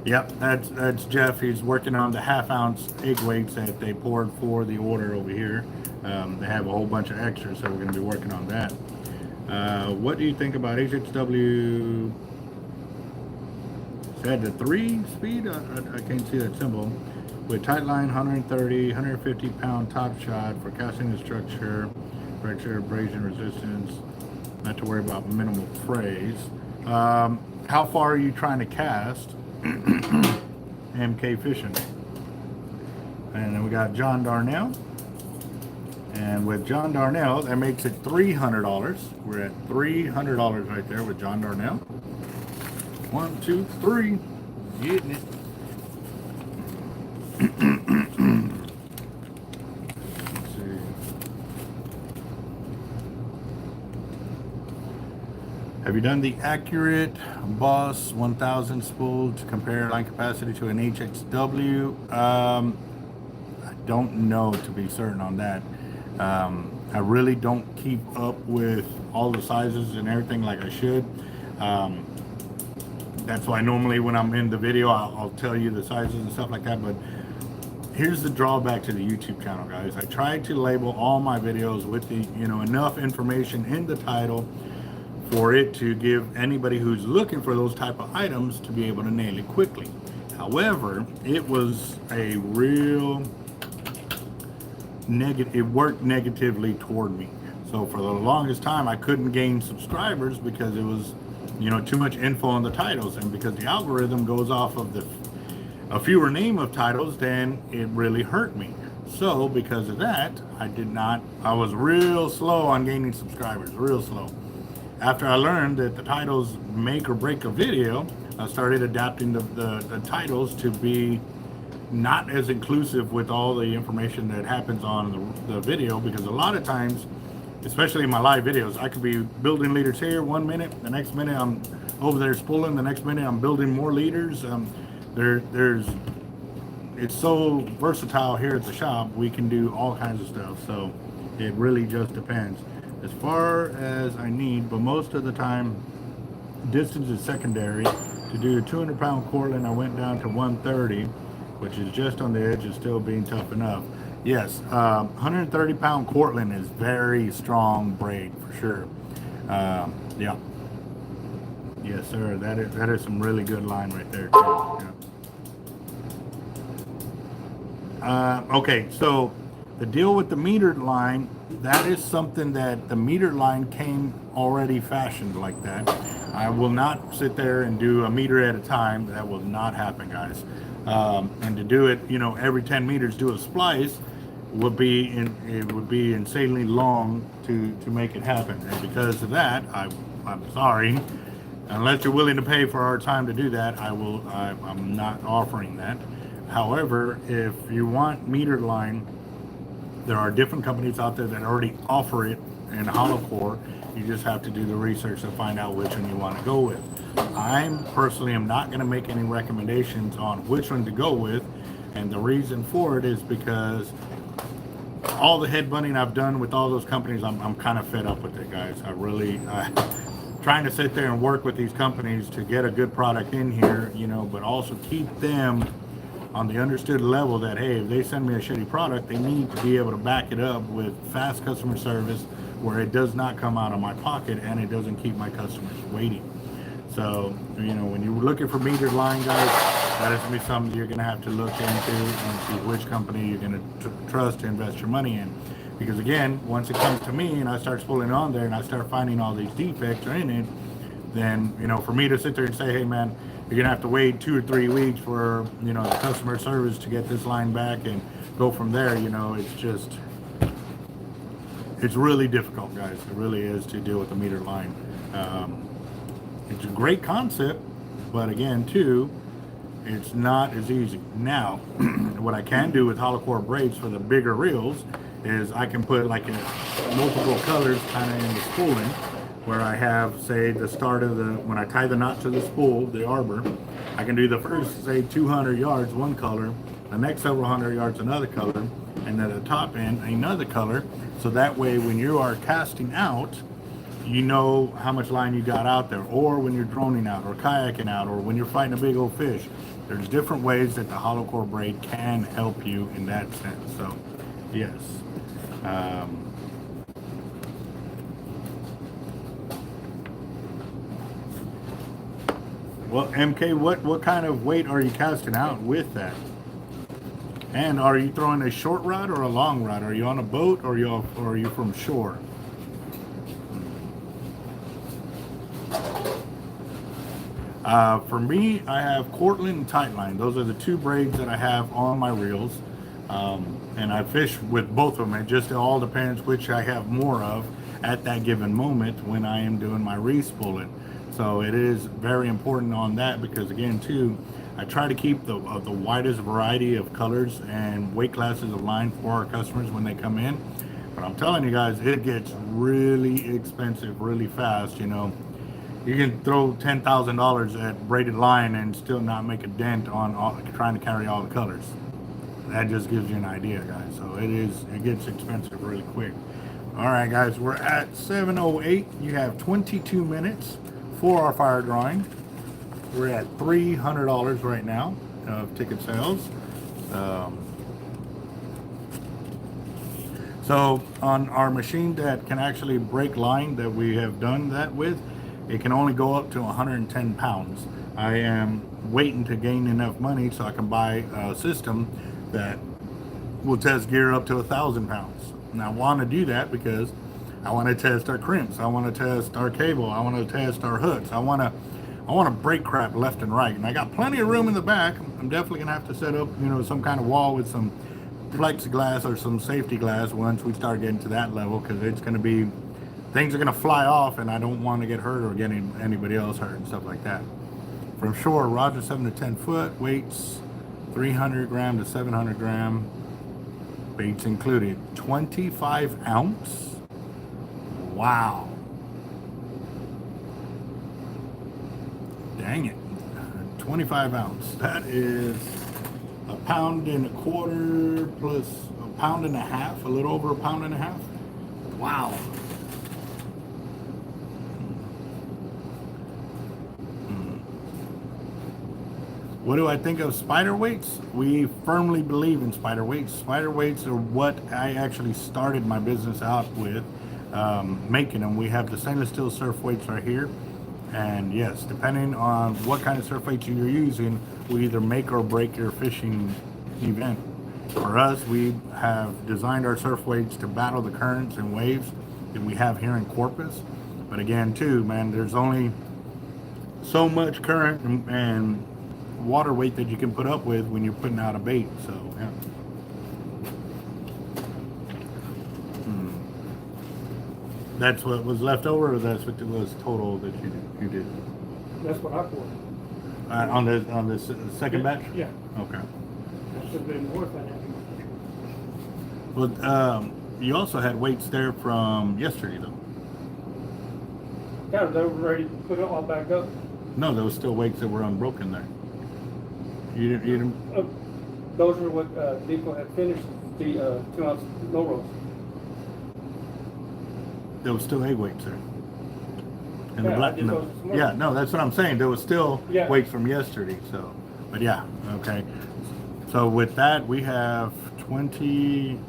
Yep, that's Jeff. He's working on the half-ounce egg weights that they poured for the order over here. They have a whole bunch of extras, so we're going to be working on that. What do you think about HHW? Said the 3 speed? I can't see that symbol. With tight line, 130, 150-pound top shot for casting the structure, fracture, abrasion resistance. Not to worry about minimal frays. How far are you trying to cast? MK Fishing. And then we got John Darnell. And with John Darnell, that makes it $300. We're at $300 right there with John Darnell. 1, 2, 3. Getting it. Let's see. Have you done the accurate Boss 1000 spool to compare line capacity to an HXW? I don't know, to be certain on that. I really don't keep up with all the sizes and everything like I should. That's why normally when I'm in the video, I'll tell you the sizes and stuff like that. But here's the drawback to the YouTube channel, guys. I try to label all my videos with the, enough information in the title for it to give anybody who's looking for those type of items to be able to nail it quickly. However, it was a real negative, it worked negatively toward me. So for the longest time, I couldn't gain subscribers because it was, too much info on the titles, and because the algorithm goes off of a fewer name of titles, then it really hurt me. So because of that, I was real slow on gaining subscribers, real slow. After I learned that the titles make or break a video, I started adapting the titles to be not as inclusive with all the information that happens on the video, because a lot of times, especially in my live videos, I could be building leaders here 1 minute, the next minute I'm over there spooling, the next minute I'm building more leaders. It's so versatile here at the shop. We can do all kinds of stuff, so it really just depends. As far as I need, but most of the time, distance is secondary. To do a 200-pound Cortland, I went down to 130, which is just on the edge of still being tough enough. Yes, 130-pound Cortland is very strong braid for sure. Yeah. Yes, sir. That is some really good line right there too. Yeah. Okay, so the deal with the metered line, that is something that the metered line came already fashioned like that. I will not sit there and do a meter at a time. That will not happen, guys. And to do it, every 10 meters, do a splice would be insanely long to make it happen. And because of that, I'm sorry, unless you're willing to pay for our time to do that, I'm not offering that. However, if you want metered line, there are different companies out there that already offer it in hollow core. You just have to do the research to find out which one you want to go with. I personally am not going to make any recommendations on which one to go with, and the reason for it is because all the headbutting I've done with all those companies, I'm kind of fed up with it, guys. Trying to sit there and work with these companies to get a good product in here, you know, but also keep them on the understood level that, hey, if they send me a shitty product, they need to be able to back it up with fast customer service where it does not come out of my pocket and it doesn't keep my customers waiting. So, you know, when you're looking for metered line, guys, that is going to be something you're going to have to look into and see which company you're going to trust to invest your money in. Because again, once it comes to me and I start spooling on there and I start finding all these defects in it, then, you know, for me to sit there and say, hey man, you're gonna have to wait 2 or 3 weeks for, you know, the customer service to get this line back and go from there, you know, it's really difficult, guys. It really is to deal with the meter line. It's a great concept, but again, too, it's not as easy. Now, what I can do with hollow core braids for the bigger reels is I can put like multiple colors kind of in the spooling, where I have, say, the start of when I tie the knot to the spool, the arbor, I can do the first, say, 200 yards one color, the next several hundred yards another color, and then the top end another color, so that way when you are casting out, you know how much line you got out there, or when you're droning out, or kayaking out, or when you're fighting a big old fish. There's different ways that the hollow core braid can help you in that sense. So, yes. Well, MK, what kind of weight are you casting out with that? And are you throwing a short rod or a long rod? Are you on a boat or are you from shore? For me, I have Cortland and Tightline. Those are the two braids that I have on my reels. And I fish with both of them. It just all depends which I have more of at that given moment when I am doing my respooling. So it is very important on that because, again, too, I try to keep the widest variety of colors and weight classes of line for our customers when they come in. But I'm telling you guys, it gets really expensive really fast, you know. You can throw $10,000 at braided line and still not make a dent on trying to carry all the colors. That just gives you an idea, guys. So it gets expensive really quick. All right, guys, we're at 7:08. You have 22 minutes for our fire drawing. We're at $300 right now of ticket sales. So on our machine that can actually break line that we have done that with, it can only go up to 110 pounds. I am waiting to gain enough money so I can buy a system that will test gear up to 1,000 pounds. And I want to do that because I want to test our crimps. I want to test our cable. I want to test our hooks. I want to break crap left and right. And I got plenty of room in the back. I'm definitely going to have to set up, you know, some kind of wall with some plexiglass or some safety glass once we start getting to that level, because it's going to be, things are going to fly off and I don't want to get hurt or get anybody else hurt and stuff like that. From shore, rods are 7 to 10 foot, weights 300 gram to 700 gram, baits included, 25 ounce. Wow. Dang it. 25 ounce. That is a pound and a quarter plus a pound and a half, a little over a pound and a half. Wow. What do I think of spider weights? We firmly believe in spider weights. Spider weights are what I actually started my business out with, making them. We have the stainless steel surf weights right here. And yes, depending on what kind of surf weights you're using, we either make or break your fishing event. For us, we have designed our surf weights to battle the currents and waves that we have here in Corpus. But again, too, man, there's only so much current and water weight that you can put up with when you're putting out a bait. So yeah. That's what was left over, or that's what it was total that you did? That's what I poured. On the second batch? Yeah. Okay. should have been more than that. Well, you also had weights there from yesterday, though. Yeah, they were ready to put it all back up. No, there was still weights that were unbroken there. You didn't. Those are what Nico had finished the 2-ounce low rolls. There was still egg weights there. And Yeah, I did those this morning. yeah, no, that's what I'm saying. There was still Yeah. weights from yesterday. So, but yeah, okay. So with that, we have 20.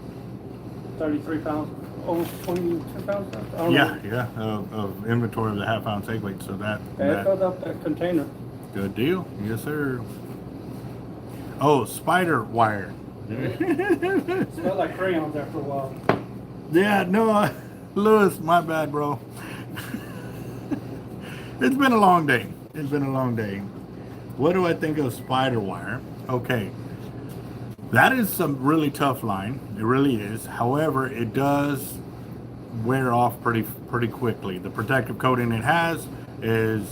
33 pounds, almost 22 pounds. I don't Yeah, know. yeah, of inventory of the half-ounce egg weight. So that, And it filled up that container. good deal. Yes, sir. Oh, spider wire. It smelled like crayons after a while. Yeah, no, Lewis, my bad, bro. It's been a long day. It's been a long day. What do I think of spider wire? Okay. That is some really tough line. It really is. However, it does wear off pretty quickly. The protective coating it has is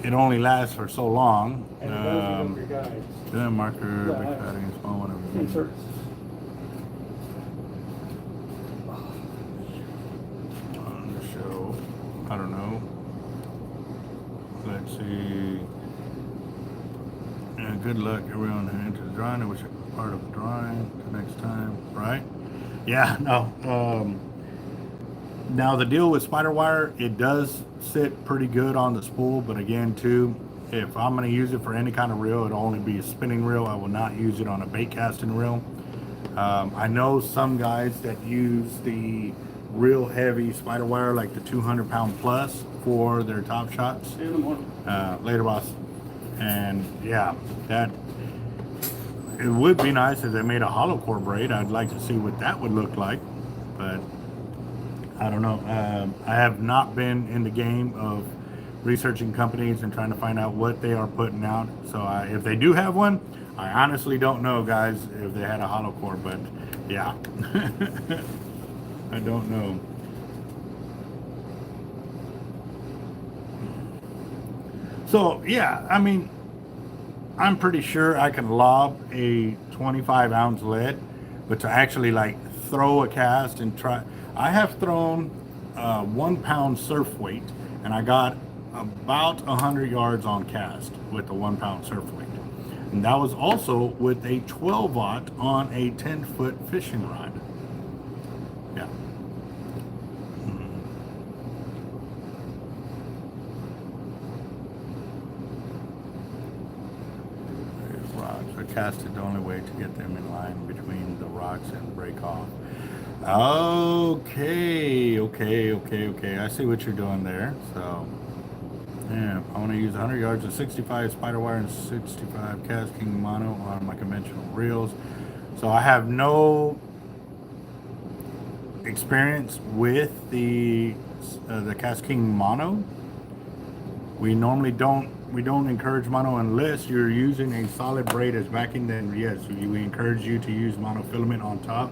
it only lasts for so long. And it goes with your guys. The marker, Yeah, big cutting, small one. Inserts. On the show. I don't know. Let's see. Yeah, good luck everyone who enters the drawing. I wish I could be part of the drawing the next time, right? Yeah, no. Now the deal with spider wire, it does sit pretty good on the spool, but again too, if I'm going to use it for any kind of reel, it'll only be a spinning reel. I will not use it on a bait casting reel. I know some guys that use the real heavy spider wire, like the 200-pound plus, for their top shots. In the morning. Later, boss. And yeah, that it would be nice if they made a hollow core braid. I'd like to see what that would look like, but I don't know. I have not been in the game of researching companies and trying to find out what they are putting out. So if they do have one, I honestly don't know, guys, if they had a hollow core, but yeah. I don't know. So yeah, I mean, I'm pretty sure I can lob a 25-ounce lead, but to actually like throw a cast and try, I have thrown 1 pound surf weight, and I got about 100 yards on cast with the 1 pound surf weight, and that was also with a 12-aught on a 10-foot fishing rod. Yeah. Rocks are casted the only way to get them in line between the rocks and break off. Okay. I see what you're doing there. So, yeah, I want to use 100 yards of 65 spider wire and 65 casting mono on my conventional reels. So I have no experience with the casting mono. We normally don't encourage mono unless you're using a solid braid as backing. Then yes, we encourage you to use monofilament on top.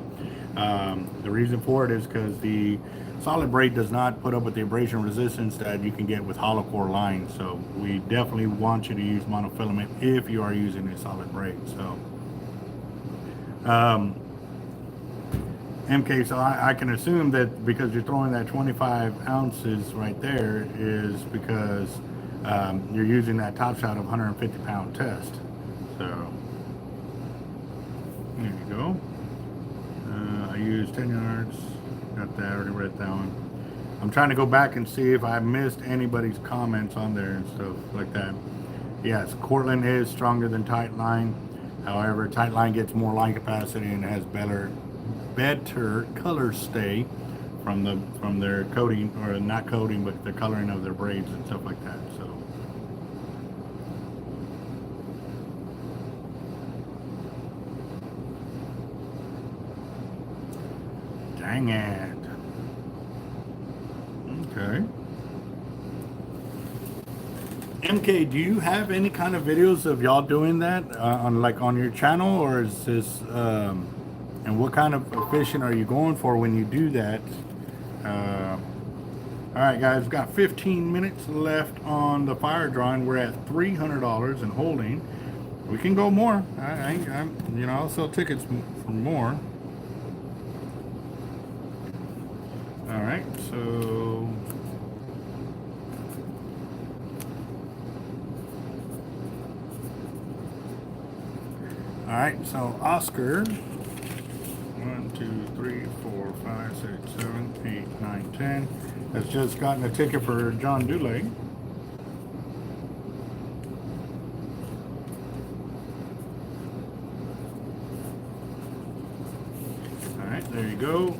The reason for it is because the solid braid does not put up with the abrasion resistance that you can get with hollow core lines. So we definitely want you to use monofilament if you are using a solid braid. So MK, so I can assume that because you're throwing that 25 ounces right there is because you're using that top shot of 150-pound test. So there you go. I used 10 yards. Got that, already read that one. I'm trying to go back and see if I missed anybody's comments on there and stuff like that. Yes, Cortland is stronger than Tightline. However, Tightline gets more line capacity and has better color stay from their coating, or not coating, but the coloring of their braids and stuff like that. So dang it. Okay. MK, do you have any kind of videos of y'all doing that on your channel, or is this and what kind of fishing are you going for when you do that? All right, guys, we've got 15 minutes left on the fire drawing. We're at $300 and holding. We can go more. I'm you know, I'll sell tickets for more. All right, so all right, so Oscar, 1, 2, 3, 4, 5, 6, 7, 8, 9, 10 has just gotten a ticket for John Dulay. All right, there you go.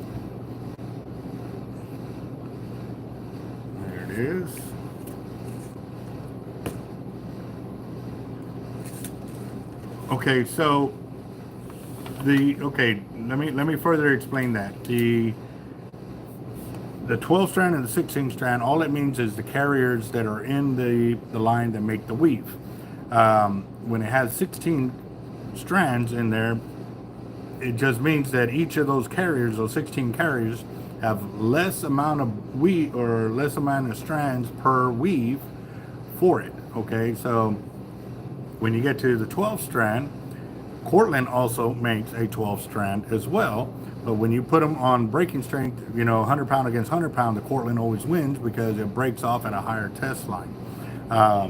There it is. Okay, so let me further explain that. The 12 strand and the 16 strand, all it means is the carriers that are in the line that make the weave. When it has 16 strands in there, it just means that each of those carriers, those 16 carriers, have less amount of weave or less amount of strands per weave for it. Okay, so when you get to the 12 strand, Cortland also makes a 12 strand as well, but when you put them on breaking strength, you know, 100 pound against 100 pound, the Cortland always wins because it breaks off at a higher test line. I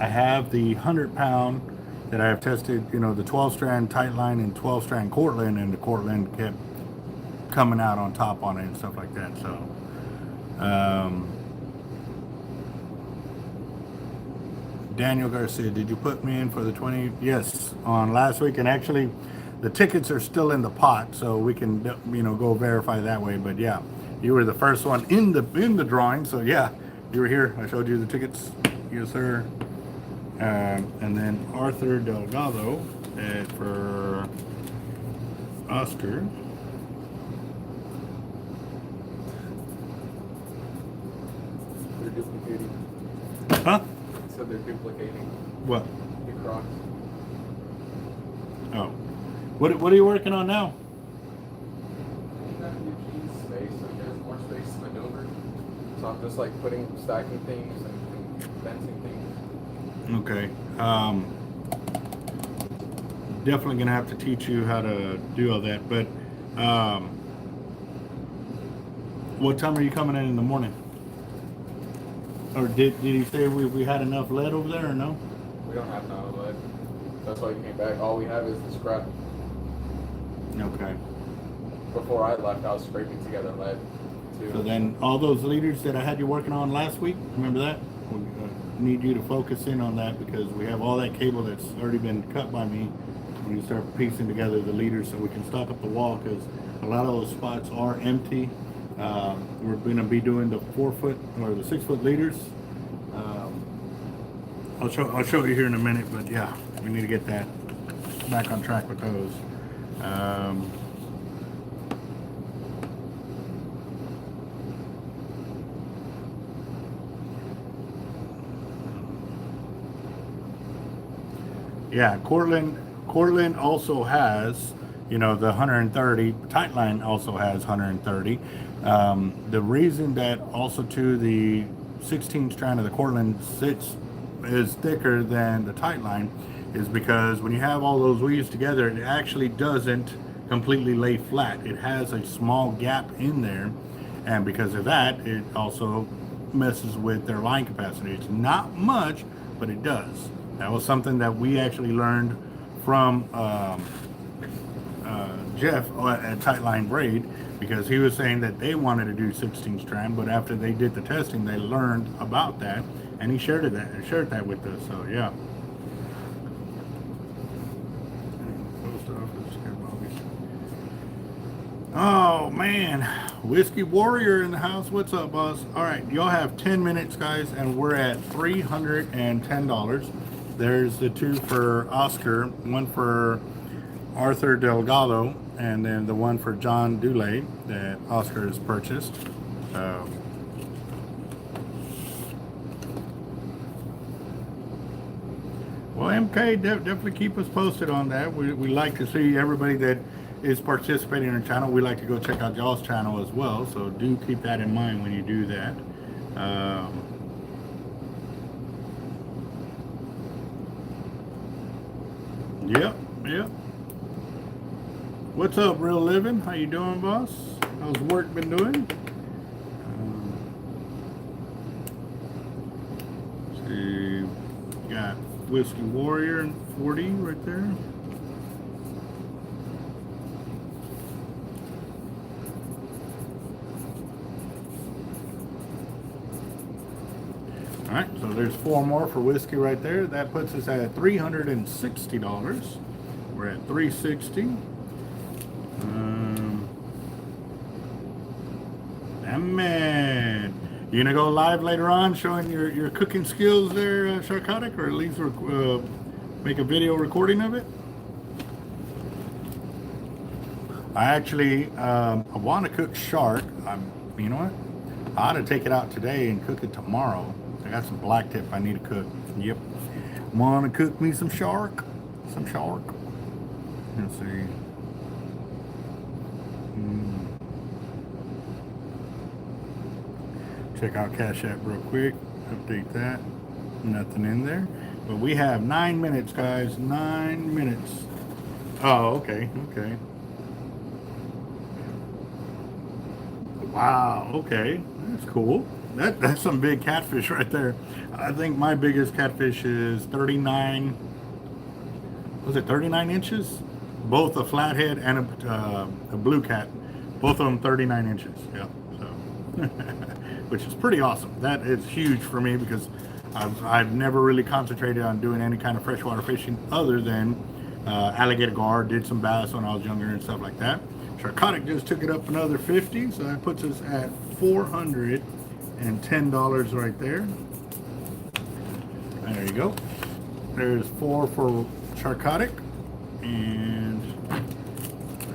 have the 100 pound that I have tested, you know, the 12 strand tight line and 12 strand Cortland, and the Cortland kept coming out on top on it and stuff like that. So Daniel Garcia, did you put me in for the 20? Yes, on last week, and actually the tickets are still in the pot, so we can, you know, go verify that way. But yeah, you were the first one in the drawing, so yeah, you were here. I showed you the tickets. Yes, sir. And then Arthur Delgado for Oscar. They're duplicating. Huh? So they're duplicating What? the Crocs. Oh. What are you working on now? You got new keys space, so there's more space to maneuver. So I'm just like stacking things and fencing things. Okay. Definitely gonna have to teach you how to do all that. But what time are you coming in the morning? Or did he say we had enough lead over there or no? We don't have none of lead. That's why we came back. All we have is the scrap. Okay. Before I left, I was scraping together lead too. So then all those leaders that I had you working on last week, remember that? We need you to focus in on that because we have all that cable that's already been cut by me. We start piecing together the leaders so we can stock up the wall because a lot of those spots are empty. We're going to be doing the 4 foot or the 6 foot leaders. I'll show you here in a minute, but yeah, we need to get that back on track with those. Yeah, Cortland also has, you know, the 130. Tightline also has 130. The reason that also too the 16 strand of the Cortland is thicker than the Tightline is because when you have all those weaves together, it actually doesn't completely lay flat. It has a small gap in there, and because of that, it also messes with their line capacity. It's not much, but it does. That was something that we actually learned from Jeff at Tightline Braid, because he was saying that they wanted to do 16 strand, but after they did the testing, they learned about that, and he shared that with us. So yeah. Oh man, Whiskey Warrior in the house. What's up, boss? All right, y'all have 10 minutes, guys, and we're at $310. There's the two for Oscar, one for Arthur Delgado, and then the one for John Dulay that Oscar has purchased. Well, MK, definitely keep us posted on that. We like to see everybody that is participating in our channel. We like to go check out y'all's channel as well, so do keep that in mind when you do that. Yep, yep. What's up, Real Living? How you doing, boss? How's work been doing? Let's see, got Whiskey Warrior and 40 right there. All right, so there's 4 more for whiskey right there. That puts us at $360. We're at $360. Man, you gonna go live later on showing your cooking skills there, Shark.Eric, or at least make a video recording of it? I actually I want to cook shark. You know what? I ought to take it out today and cook it tomorrow. I got some black tip I need to cook. Yep. Want to cook me some shark? Some shark. Let's see. Check out Cash App real quick. Update that. Nothing in there. But we have 9 minutes, guys. 9 minutes. Oh, okay. Okay. Wow. Okay. That's cool. That's some big catfish right there. I think my biggest catfish is 39. Was it 39 inches? Both a flathead and a blue cat. Both of them 39 inches. Yeah. So, which is pretty awesome. That is huge for me because I've never really concentrated on doing any kind of freshwater fishing other than alligator gar. Did some bass when I was younger and stuff like that. Shark.Eric just took it up another 50, so that puts us at $410 right there. There you go. There's 4 for Shark.Eric, and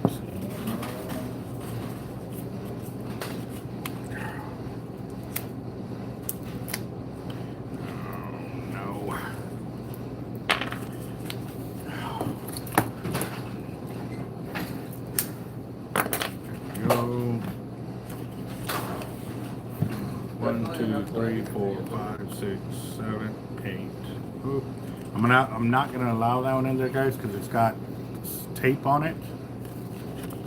let's see. Oh no. Go. 1, 2, 3, 4, 5, 6, 7, 8. Oop. I'm not gonna allow that one in there, guys, because it's got tape on it.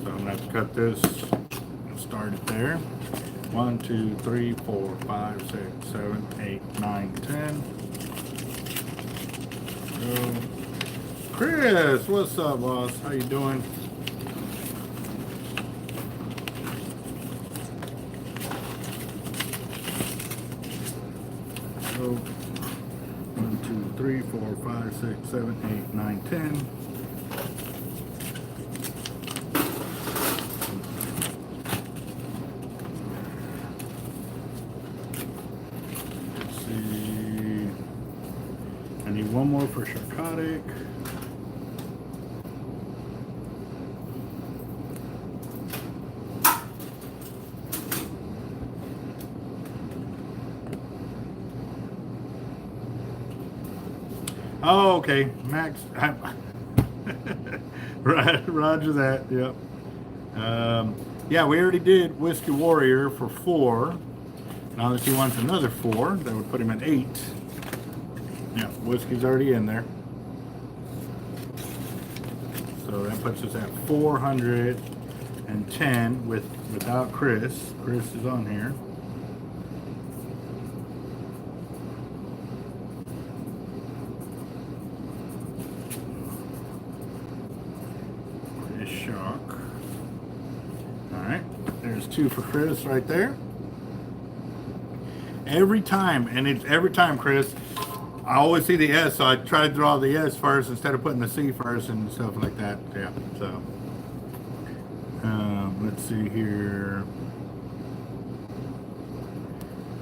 So I'm gonna have to cut this and start it there. 1, 2, 3, 4, 5, 6, 7, 8, 9, 10. Go. Chris, what's up, boss? How you doing? Go. 1, 2, 3, 4, 5, 6, 7, 8, 9, 10. Let's see. I need one more for Shark.Eric. Oh, okay, Max. Right, roger that. Yep. Yeah, we already did Whiskey Warrior for 4. Now that he wants another 4, that would put him at 8. Yeah, whiskey's already in there. So that puts us at 410 without Chris. Chris is on here. Shark. Alright, there's 2 for Chris right there. Every time, Chris, I always see the S, so I try to draw the S first instead of putting the C first and stuff like that. Yeah, so let's see here.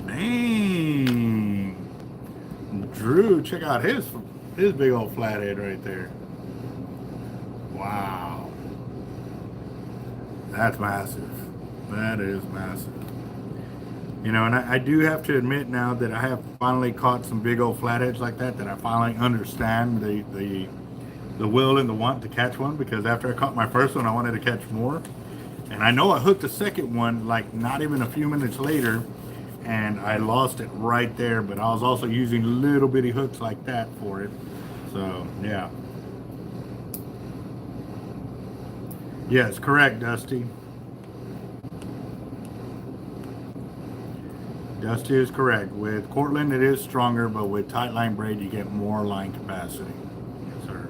Dang, Drew, check out his big old flathead right there. Wow. That's massive. That is massive. You know, and I do have to admit now that I have finally caught some big old flatheads like that I finally understand the will and the want to catch one, because after I caught my first one, I wanted to catch more. And I know I hooked the second one like not even a few minutes later, and I lost it right there, but I was also using little bitty hooks like that for it. So, yeah. Yes, correct, Dusty. Dusty is correct. With Cortland, it is stronger, but with tight line braid, you get more line capacity. Yes, sir.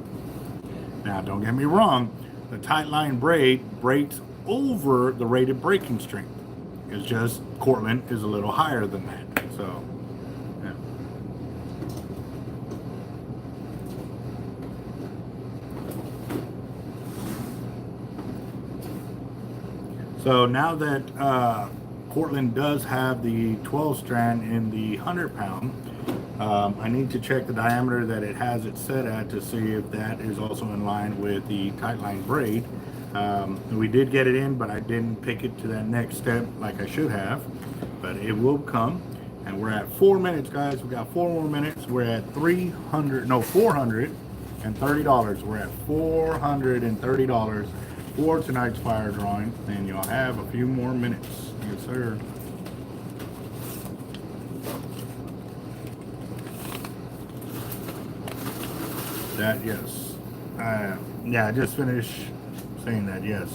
Now, don't get me wrong. The tight line braid breaks over the rated breaking strength. It's just Cortland is a little higher than that. So, yeah. So now that Cortland does have the 12 strand in the 100 pound, I need to check the diameter that it has it set at to see if that is also in line with the tight line braid. We did get it in, but I didn't pick it to that next step like I should have, but it will come. And we're at 4 minutes, guys. We got 4 more minutes. We're at $430. We're at $430 for tonight's fire drawing, and you'll have a few more minutes. Yes, sir. That, yes. Yeah, I just finished saying that, yes.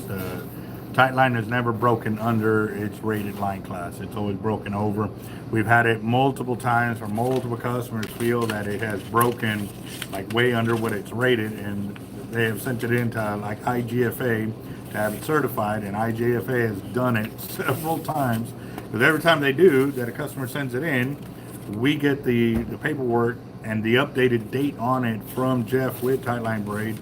Tight line is never broken under its rated line class. It's always broken over. We've had it multiple times where multiple customers feel that it has broken like way under what it's rated, and they have sent it into like IGFA to have it certified, and IGFA has done it several times. Because every time they do, that a customer sends it in, we get the paperwork and the updated date on it from Jeff with Tight Line Braid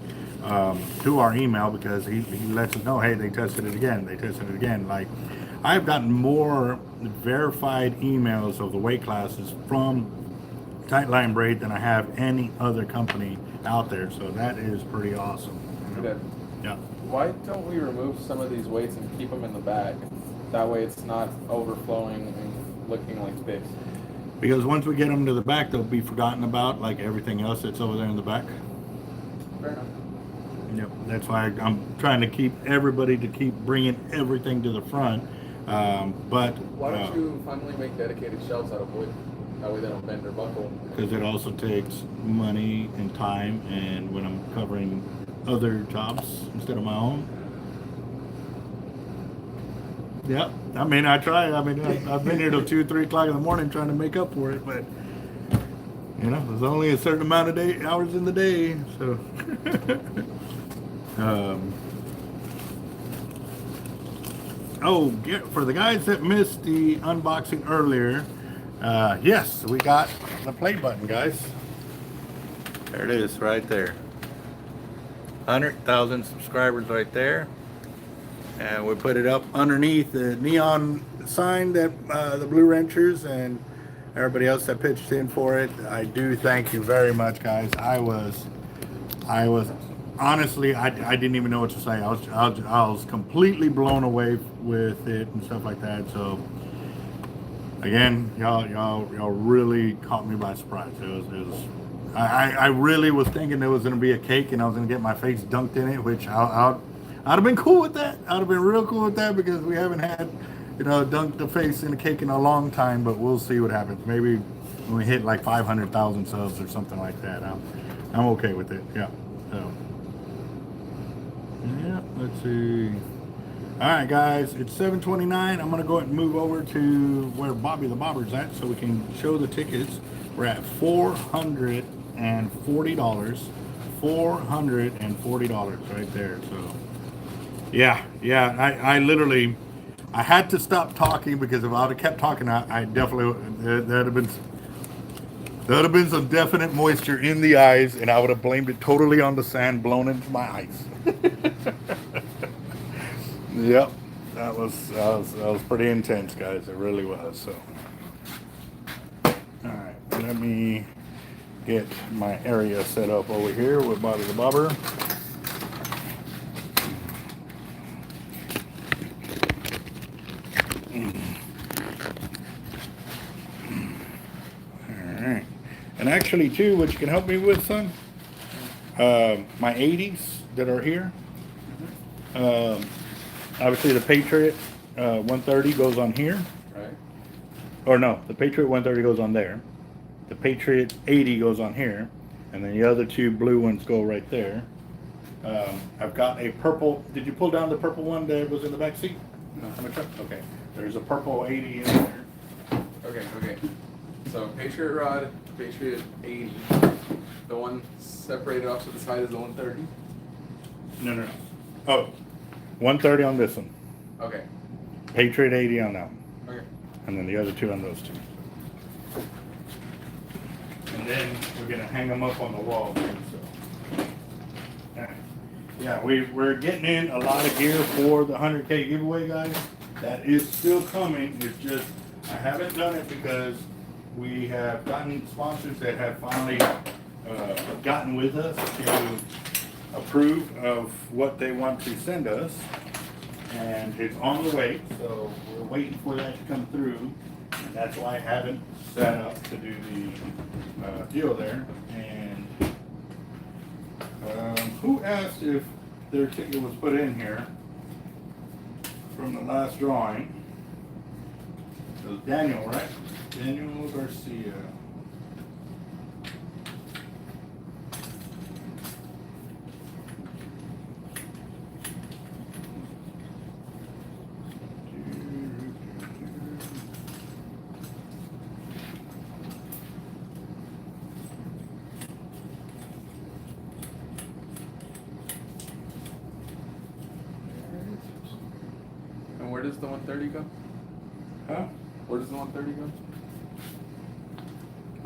to our email, because he lets us know, hey, they tested it again. They tested it again. Like, I've gotten more verified emails of the weight classes from Tight Line Braid than I have any other company out there. So that is pretty awesome. Dad, Yeah. why don't we remove some of these weights and keep them in the back? That way it's not overflowing and looking like space. Because once we get them to the back, they'll be forgotten about like everything else that's over there in the back. Fair enough. Yep, that's why I'm trying to keep everybody to keep bringing everything to the front. But Why don't you finally make dedicated shelves out of wood? That way they don't bend or buckle. because it also takes money and time, and when I'm covering other jobs instead of my own. Yep, I mean, I try. I mean, I've been here till 2, 3 o'clock in the morning trying to make up for it, but you know, there's only a certain amount of hours in the day, so. For the guys that missed the unboxing earlier, yes, we got the play button, guys. There it is, right there. 100,000 subscribers right there, and we put it up underneath the neon sign that the Blue Ranchers and everybody else that pitched in for it. I do thank you very much, guys. I was honestly, I didn't even know what to say. I was completely blown away with it and stuff like that. So again, y'all really caught me by surprise. I really was thinking there was going to be a cake and I was going to get my face dunked in it, which I'd have been cool with that. I'd have been real cool with that, because we haven't had, dunked the face in a cake in a long time, but we'll see what happens. Maybe when we hit like 500,000 subs or something like that, I'm okay with it. Yeah. So, yeah, let's see. All right, guys, it's 7:29. I'm going to go ahead and move over to where Bobby the Bobber's at so we can show the tickets. We're at $440. $440 right there. So, yeah, I literally, I had to stop talking, because if I would have kept talking, I definitely, there'd have been some definite moisture in the eyes, and I would have blamed it totally on the sand blown into my eyes. Yep, that was pretty intense, guys. It really was. So, all right, let me get my area set up over here with Bobby the Bobber. All right, and actually, too, what you can help me with, son, my 80s that are here. Obviously, the Patriot 130 goes on here. Right. Or no, the Patriot 130 goes on there. The Patriot 80 goes on here. And then the other two blue ones go right there. I've got a purple, did you pull down the purple one that was in the back seat? No. Okay, there's a purple 80 in there. Okay. So Patriot rod, Patriot 80. The one separated off to the side is the 130. No. Oh, 130 on this one. Okay. Patriot 80 on that one. Okay. And then the other two on those two. And then we're gonna hang them up on the wall here, so. Yeah, we're getting in a lot of gear for the 100K giveaway, guys. That is still coming. It's just, I haven't done it because we have gotten sponsors that have finally gotten with us to approve of what they want to send us. And it's on the way, so we're waiting for that to come through. And that's why I haven't set up to do the deal there. And who asked if their ticket was put in here from the last drawing? It was Daniel, right? Daniel Garcia. And where does the 130 go? Huh? Where does the 130 go?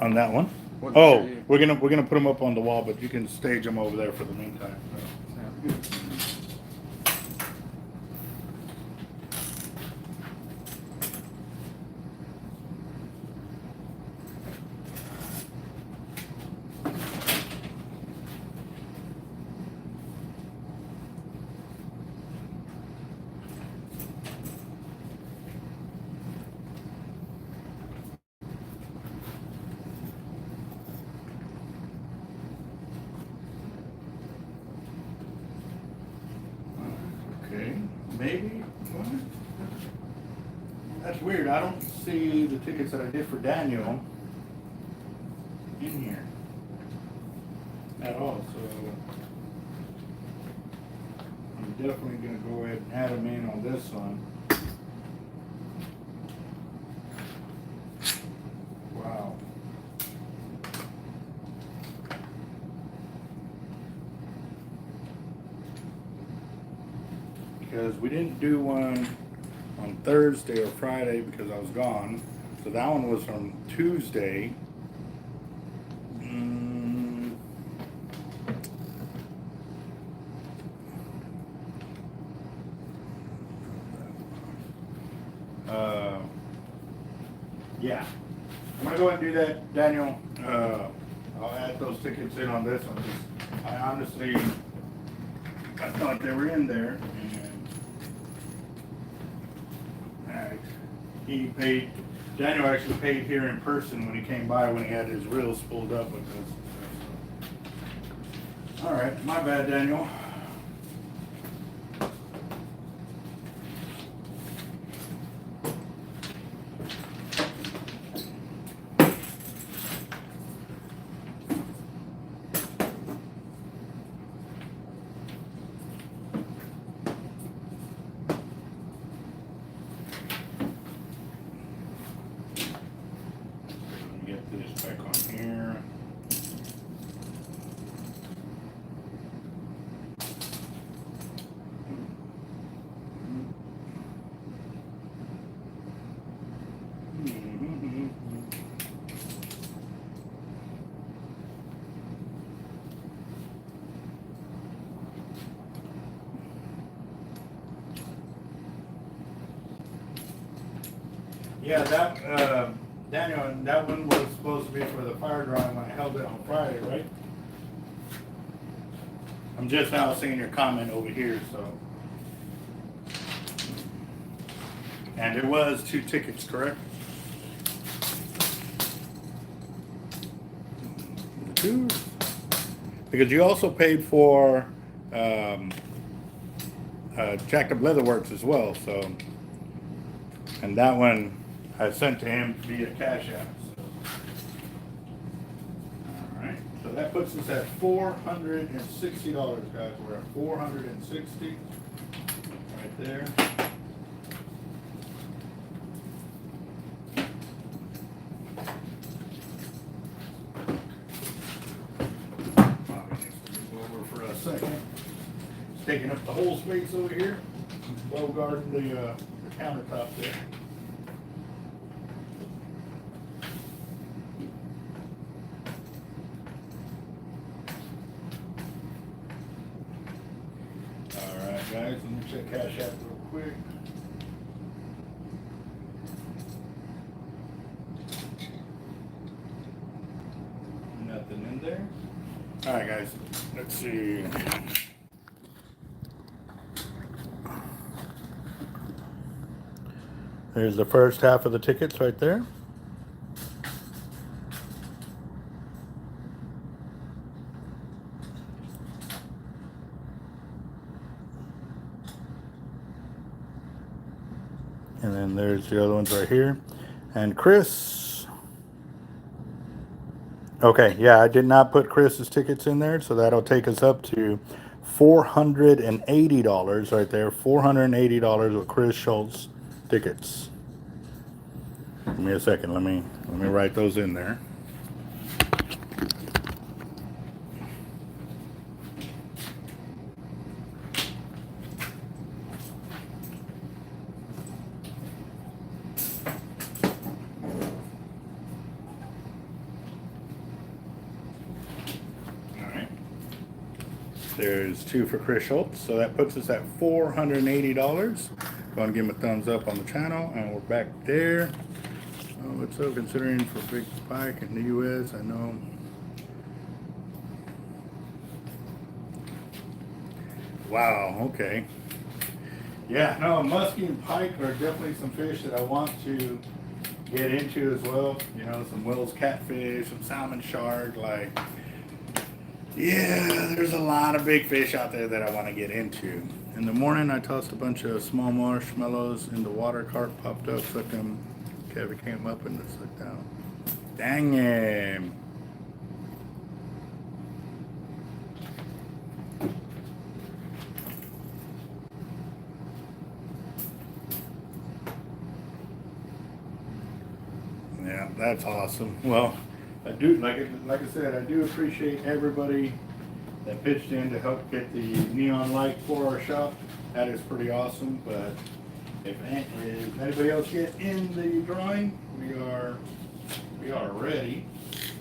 On that one? What Oh, area? we're gonna put them up on the wall, but you can stage them over there for the meantime. Sounds good. Okay, maybe. What? That's weird. I don't see the tickets that I did for Daniel in here at all. So I'm definitely going to go ahead and add them in on this one. Wow. Because we didn't do one on Thursday or Friday because I was gone. So that one was from Tuesday. Yeah. I'm going to go ahead and do that, Daniel. I'll add those tickets in on this one. I honestly, I thought they were in there. He paid, Daniel actually paid here in person when he came by when he had his reels pulled up with us. All right, my bad, Daniel. Yeah, that, Daniel, that one was supposed to be for the fire drawing when I held it on Friday, right? I'm just now seeing your comment over here, so. And it was 2 tickets, correct? 2? Because you also paid for Jacked Up Leatherworks as well, so. And that one I sent to him via Cash App. So. All right, so that puts us at $460, guys. We're at 460 right there. Over for a second. It's taking up the whole space over here. Well guarding the countertop there. Alright guys, let me check Cash App real quick. Nothing in there. Alright guys, let's see. There's the first half of the tickets right there. And then there's the other ones right here. And Chris. Okay, yeah, I did not put Chris's tickets in there, so that'll take us up to $480 right there. $480 with Chris Schultz tickets. Give me a second. Let me write those in there. There's 2 for Chris Schultz, so that puts us at $480. Go and give him a thumbs up on the channel, and we're back there. Oh, what's up, considering for big pike in the U.S., I know. Wow, okay. Yeah, no, muskie and pike are definitely some fish that I want to get into as well. You know, some Will's catfish, some salmon shark, like... Yeah, there's a lot of big fish out there that I want to get into. In the morning, I tossed a bunch of small marshmallows in the water. Carp popped up, sucked them. Kevin came up and sucked down. Dang him. Yeah, that's awesome. Well, I do, like I said, I do appreciate everybody that pitched in to help get the neon light for our shop. That is pretty awesome. But if anybody else get in the drawing, we are ready.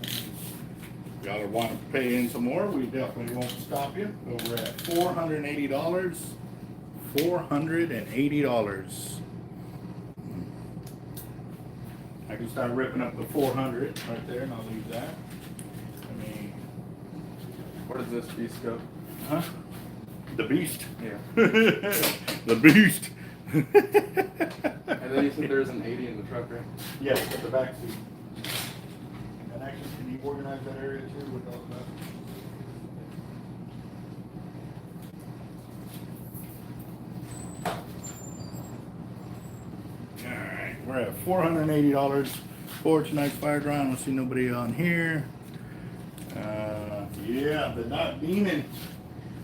If y'all want to pay in some more, we definitely won't stop you. But we're at $480. $480. I can start ripping up the 400 right there, and I'll leave that. I mean, Where does this beast go? huh? The beast. Yeah. The beast. And then you said there's an 80 in the truck, right? Yes, at the back seat. And actually, can you organize that area too with all that? Alright, we're at $480 for tonight's fire dry. I don't see nobody on here. Yeah, the Not Demon.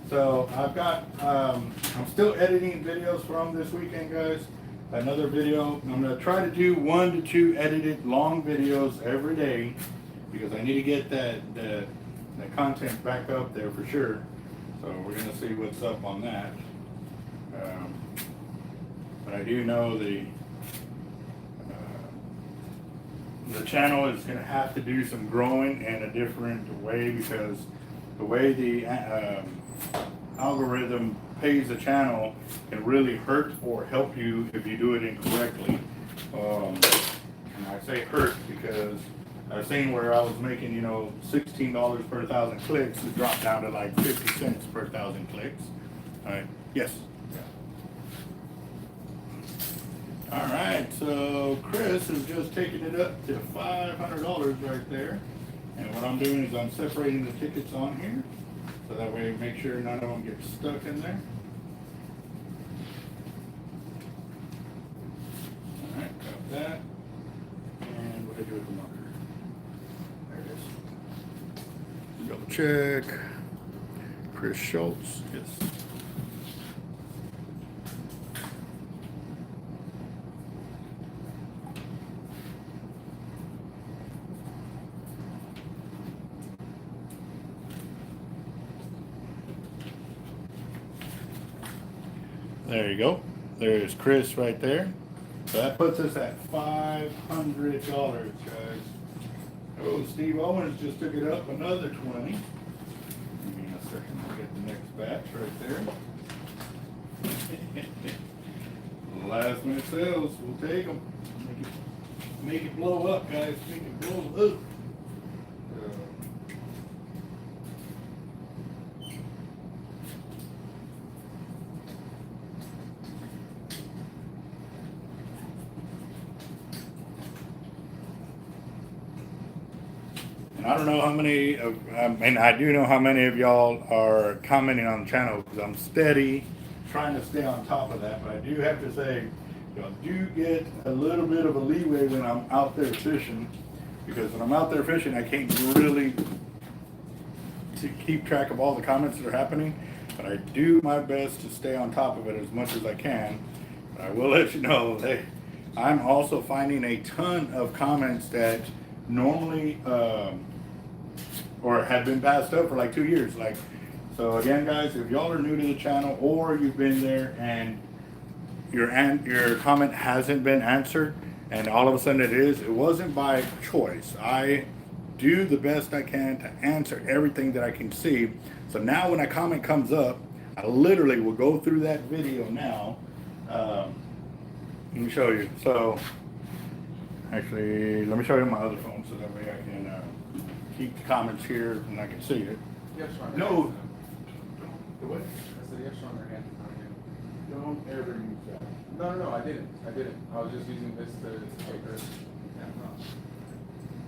So I've got, I'm still editing videos from this weekend, guys. Another video. I'm going to try to do 1 to 2 edited long videos every day because I need to get that content back up there for sure. So we're going to see what's up on that. But I do know the channel is going to have to do some growing in a different way because the way the algorithm pays the channel can really hurt or help you if you do it incorrectly. And I say hurt because I've seen where I was making, $16 per 1,000 clicks, it dropped down to like 50 cents per 1,000 clicks. All right, yes. All right, so Chris is just taking it up to $500 right there. And what I'm doing is I'm separating the tickets on here. So that way make sure none of them get stuck in there. All right, got that. And what did I do with the marker? There it is. Double check. Chris Schultz, yes. There you go. There's Chris right there. So that puts us at $500, guys. Oh, Steve Owens just took it up another 20. Give me a second to get the next batch right there. Last minute sales, we'll take them. Make it blow up, guys. Make it blow up. I don't know how many of, I do know how many of y'all are commenting on the channel because I'm steady trying to stay on top of that. But I do have to say, y'all do get a little bit of a leeway when I'm out there fishing, because when I'm out there fishing, I can't really keep track of all the comments that are happening. But I do my best to stay on top of it as much as I can. But I will let you know that I'm also finding a ton of comments that normally or had been passed up for like 2 years. Like, so again, guys, if y'all are new to the channel or you've been there and your comment hasn't been answered and all of a sudden it wasn't by choice. I do the best I can to answer everything that I can see. So now when a comment comes up, I literally will go through that video now. Let me show you. So actually, let me show you my other phone so that way I can keep the comments here and I can see it. No. What? I said, yes, on their hand. Don't ever use that. No, I didn't. I was just using this to take her. Yeah, no.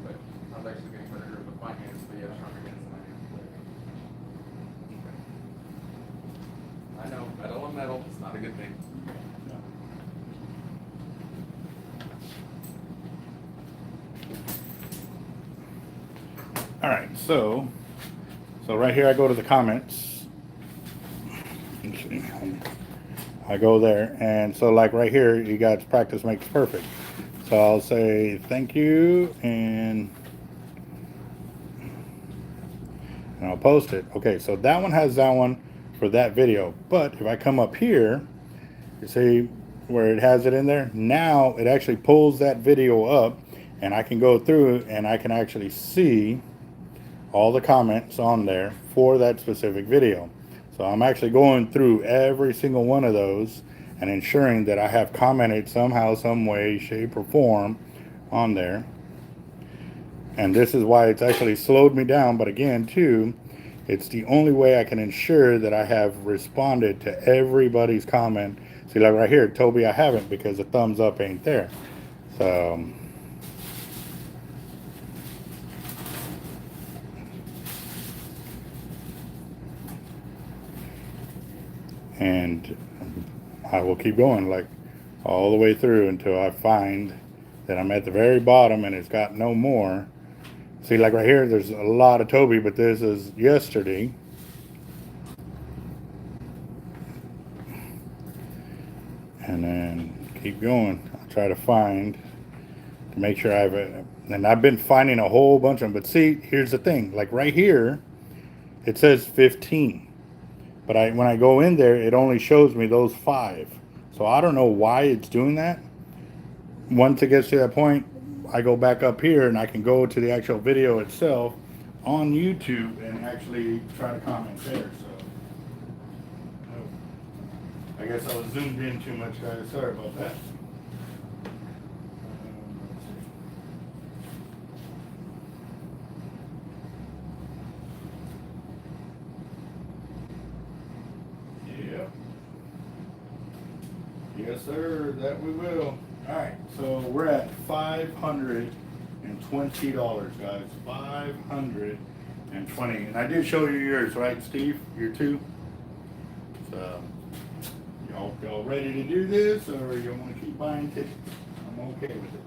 But I was actually getting better with my hands, but yeah, stronger hands than my hands. I know, metal on metal, it's not a good thing. All right, so right here I go to the comments. I go there, and so like right here, you got practice makes perfect. So I'll say thank you, and I'll post it. Okay, so that one has that one for that video. But if I come up here, you see where it has it in there? Now it actually pulls that video up, and I can go through and I can actually see all the comments on there for that specific video. So I'm actually going through every single one of those and ensuring that I have commented somehow, some way, shape, or form on there. And this is why it's actually slowed me down. But again, too, it's the only way I can ensure that I have responded to everybody's comment. See, like right here, Toby, I haven't because the thumbs up ain't there. So and I will keep going like all the way through until I find that I'm at the very bottom and it's got no more. See, like right here, there's a lot of Toby, but this is yesterday. And then keep going. I'll try to find to make sure and I've been finding a whole bunch of them. But see, here's the thing, like right here, it says 15. But when I go in there, it only shows me those 5. So I don't know why it's doing that. Once it gets to that point, I go back up here and I can go to the actual video itself on YouTube and actually try to comment there. So I guess I was zoomed in too much, guys. Sorry about that. Yes, sir, that we will. All right, so we're at $520, guys. $520. And I did show you yours, right, Steve? Your 2. So, y'all ready to do this, or you want to keep buying tickets? I'm okay with it.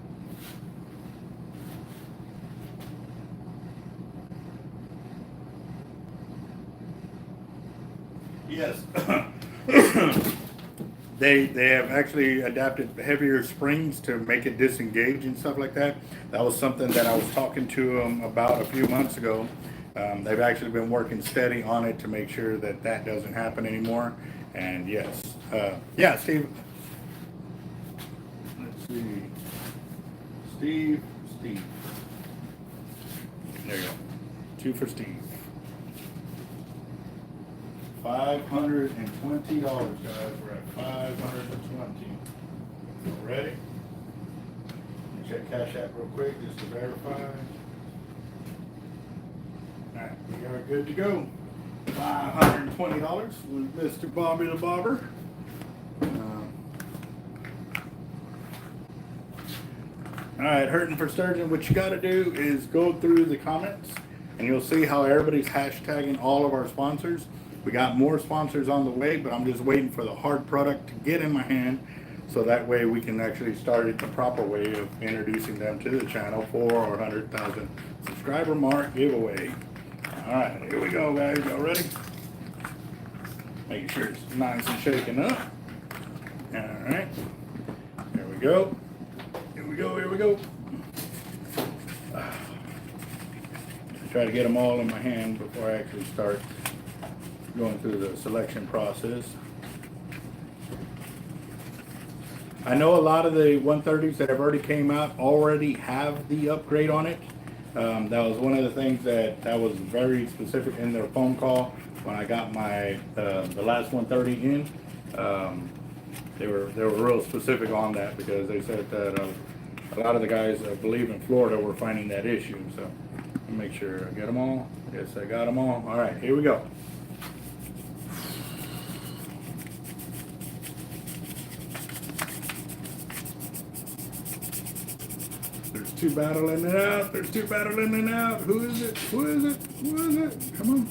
Yes. They have actually adapted heavier springs to make it disengage and stuff like that. That was something that I was talking to them about a few months ago. They've actually been working steady on it to make sure that that doesn't happen anymore. And yes, yeah, Steve. Let's see. Steve. There you go. 2 for Steve. $520, guys. We're at $520. Ready? Check Cash App real quick just to verify. Alright, we are good to go. $520 with Mr. Bobby the Bobber. Alright, Hurting for Sturgeon, what you gotta do is go through the comments and you'll see how everybody's hashtagging all of our sponsors. We got more sponsors on the way, but I'm just waiting for the hard product to get in my hand so that way we can actually start it the proper way of introducing them to the channel for our 100,000 subscriber mark giveaway. Alright, here we go, guys. Y'all ready? Make sure it's nice and shaken up. Alright, here we go. Here we go. Try to get them all in my hand before I actually start going through the selection process. I know a lot of the 130s that have already came out already have the upgrade on it. That was one of the things that was very specific in their phone call when I got my the last 130 in. They were real specific on that because they said that a lot of the guys, I believe in Florida, were finding that issue. So let me make sure I get them all. Yes, I got them all. All right, here we go. There's two battling it out. Who is it? Come on.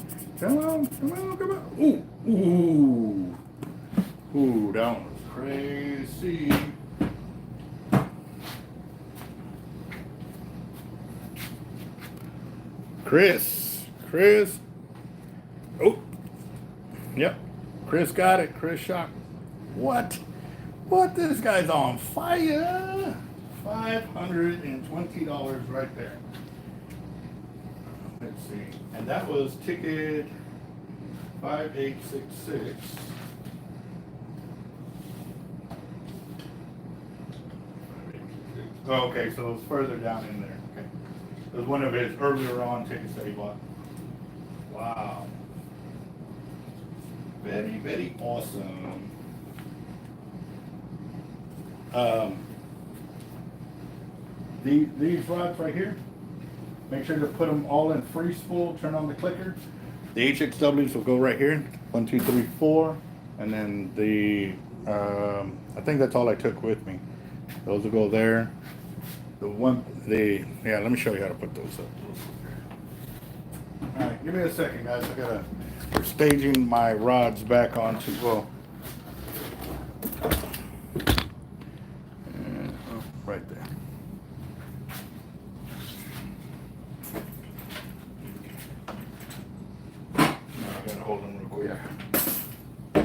Ooh, that one was crazy. Chris. Oh, yep. Chris got it. Chris shot. What? This guy's on fire. $520 right there. Let's see. And that was ticket 5866. Oh, okay, so it was further down in there. Okay. It was one of his earlier on tickets that he bought. Wow. Very, very awesome. These rods right here, make sure to put them all in free spool, turn on the clicker. The HXWs will go right here, 1, 2, 3, 4, and then the, I think that's all I took with me. Those will go there. Yeah, let me show you how to put those up. All right, give me a second, guys. We're staging my rods back onto, right there. Now I gotta hold them real quick.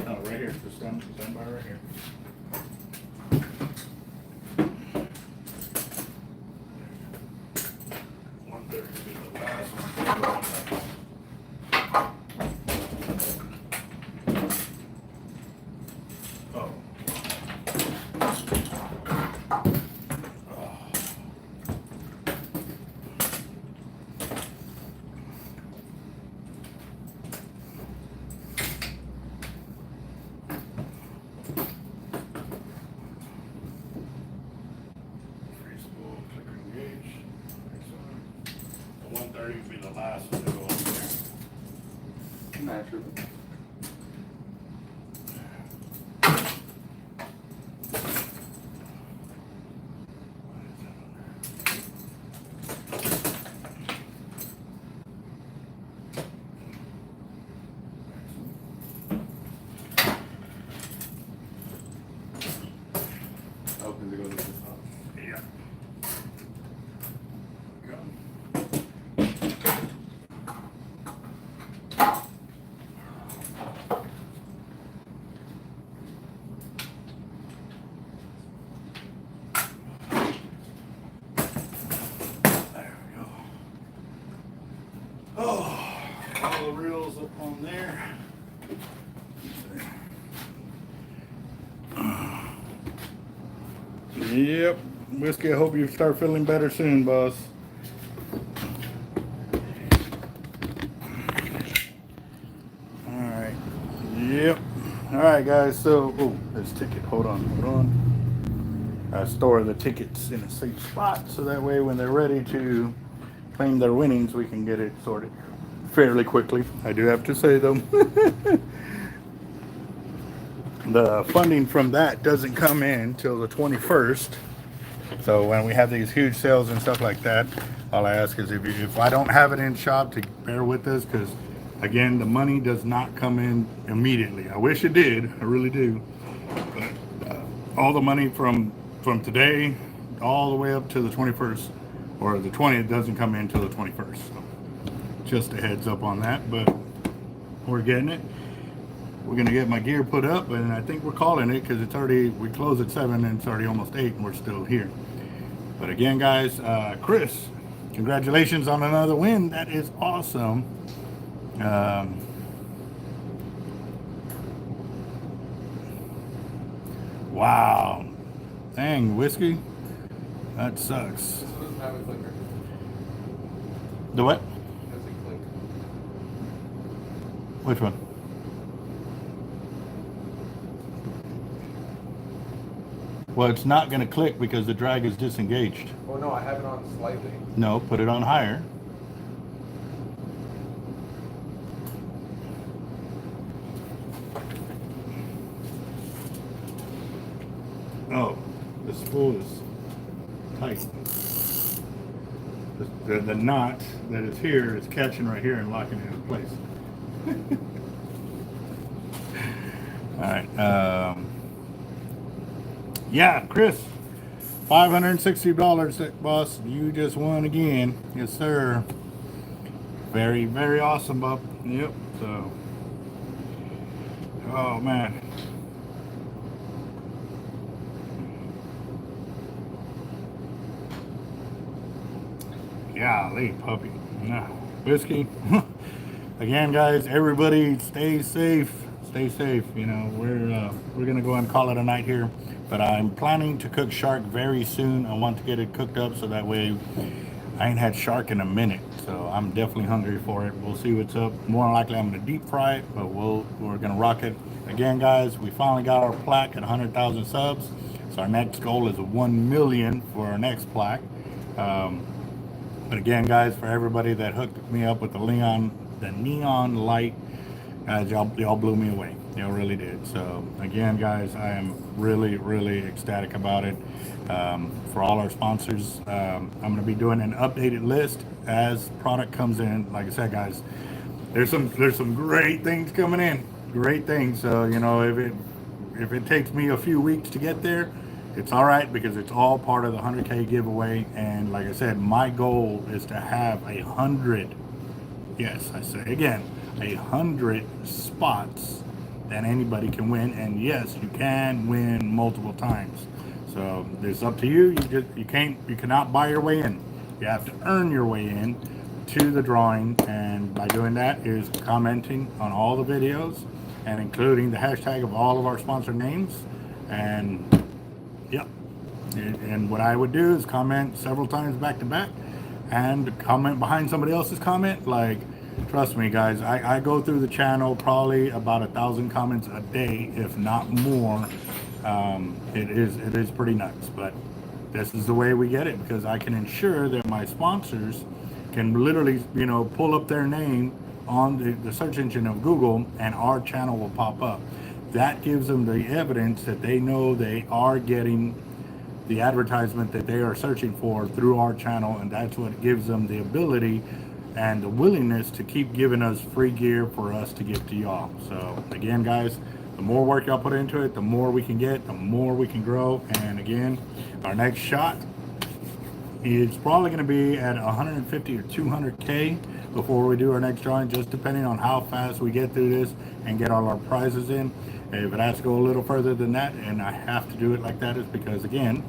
No, right here. Just stand by right here. Be the last one to go up there. Naturally. Open to go to this house. Yeah. Go. all the reels up on there. Yep, Whiskey, I hope you start feeling better soon, boss. Alright, yep. Alright, guys, so, oh, this ticket, hold on. I store the tickets in a safe spot so that way when they're ready to claim their winnings, we can get it sorted fairly quickly. I do have to say, though, the funding from that doesn't come in till the 21st. So when we have these huge sales and stuff like that, all I ask is if I don't have it in shop, to bear with us, because again, the money does not come in immediately. I wish it did, I really do. But all the money from today all the way up to the 21st or the 20th doesn't come in until the 21st. So just a heads up on that, but we're getting it. We're gonna get my gear put up, and I think we're calling it because it's already, we close at 7 and it's already almost 8 and we're still here. But again, guys, Chris, congratulations on another win. That is awesome. Wow. Dang, Whiskey. That sucks. This doesn't have a clicker. The what? It doesn't click. Which one? Well, it's not going to click because the drag is disengaged. Oh no, I have it on slightly. No, put it on higher. Oh, the spool is tight. The knot that is here is catching right here and locking it in place. All right. Yeah, Chris, $560, boss. You just won again. Yes, sir. Very, very awesome, Bob. Yep. So, oh man. Golly, puppy. Nah. Whiskey. Again, guys, everybody stay safe. Stay safe. You know, we're gonna go and call it a night here. But I'm planning to cook shark very soon. I want to get it cooked up so that way I ain't had shark in a minute. So I'm definitely hungry for it. We'll see what's up. More than likely I'm gonna deep fry it, but we're gonna rock it. Again, guys, we finally got our plaque at 100,000 subs. So our next goal is 1 million for our next plaque. But again, guys, for everybody that hooked me up with the neon light, guys, y'all blew me away. Y'all really did. So again, guys, I am really, really ecstatic about it. For all our sponsors, I'm going to be doing an updated list as product comes in. Like I said, guys, there's some great things coming in. Great things. So you know, if it takes me a few weeks to get there, it's all right, because it's all part of the 100K giveaway. And like I said, my goal is to have 100. Yes, I say again, 100 spots that anybody can win. And yes, you can win multiple times. So it's up to you. You cannot buy your way in. You have to earn your way in to the drawing. And by doing that is commenting on all the videos and including the hashtag of all of our sponsor names. And yep. And what I would do is comment several times back to back and comment behind somebody else's comment. Like, trust me, guys, I go through the channel probably about 1,000 comments a day, if not more. It is pretty nuts, but this is the way we get it, because I can ensure that my sponsors can literally, you know, pull up their name on the search engine of Google and our channel will pop up. That gives them the evidence that they know they are getting the advertisement that they are searching for through our channel, and that's what gives them the ability and the willingness to keep giving us free gear for us to give to y'all. So again, guys, the more work y'all put into it, the more we can get, the more we can grow. And again, our next shot is probably going to be at 150 or 200K before we do our next drawing, just depending on how fast we get through this and get all our prizes in. If it has to go a little further than that, and I have to do it like that, is because again,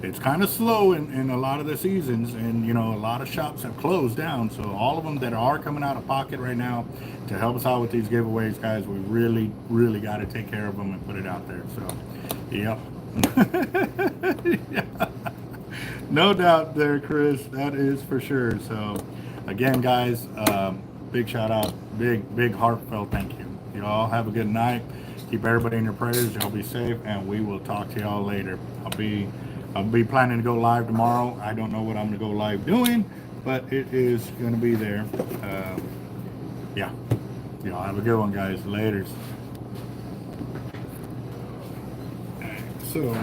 it's kind of slow in a lot of the seasons, and you know, a lot of shops have closed down. So all of them that are coming out of pocket right now to help us out with these giveaways, guys, we really got to take care of them and put it out there. So yep. Yeah. No doubt there, Chris, that is for sure. So again, guys, big shout out, big heartfelt thank you. You all have a good night. Keep everybody in your prayers. Y'all be safe, and we will talk to y'all later. I'll be planning to go live tomorrow. I don't know what I'm gonna go live doing, but it is gonna be there. Yeah. Y'all have a good one, guys. Laters. So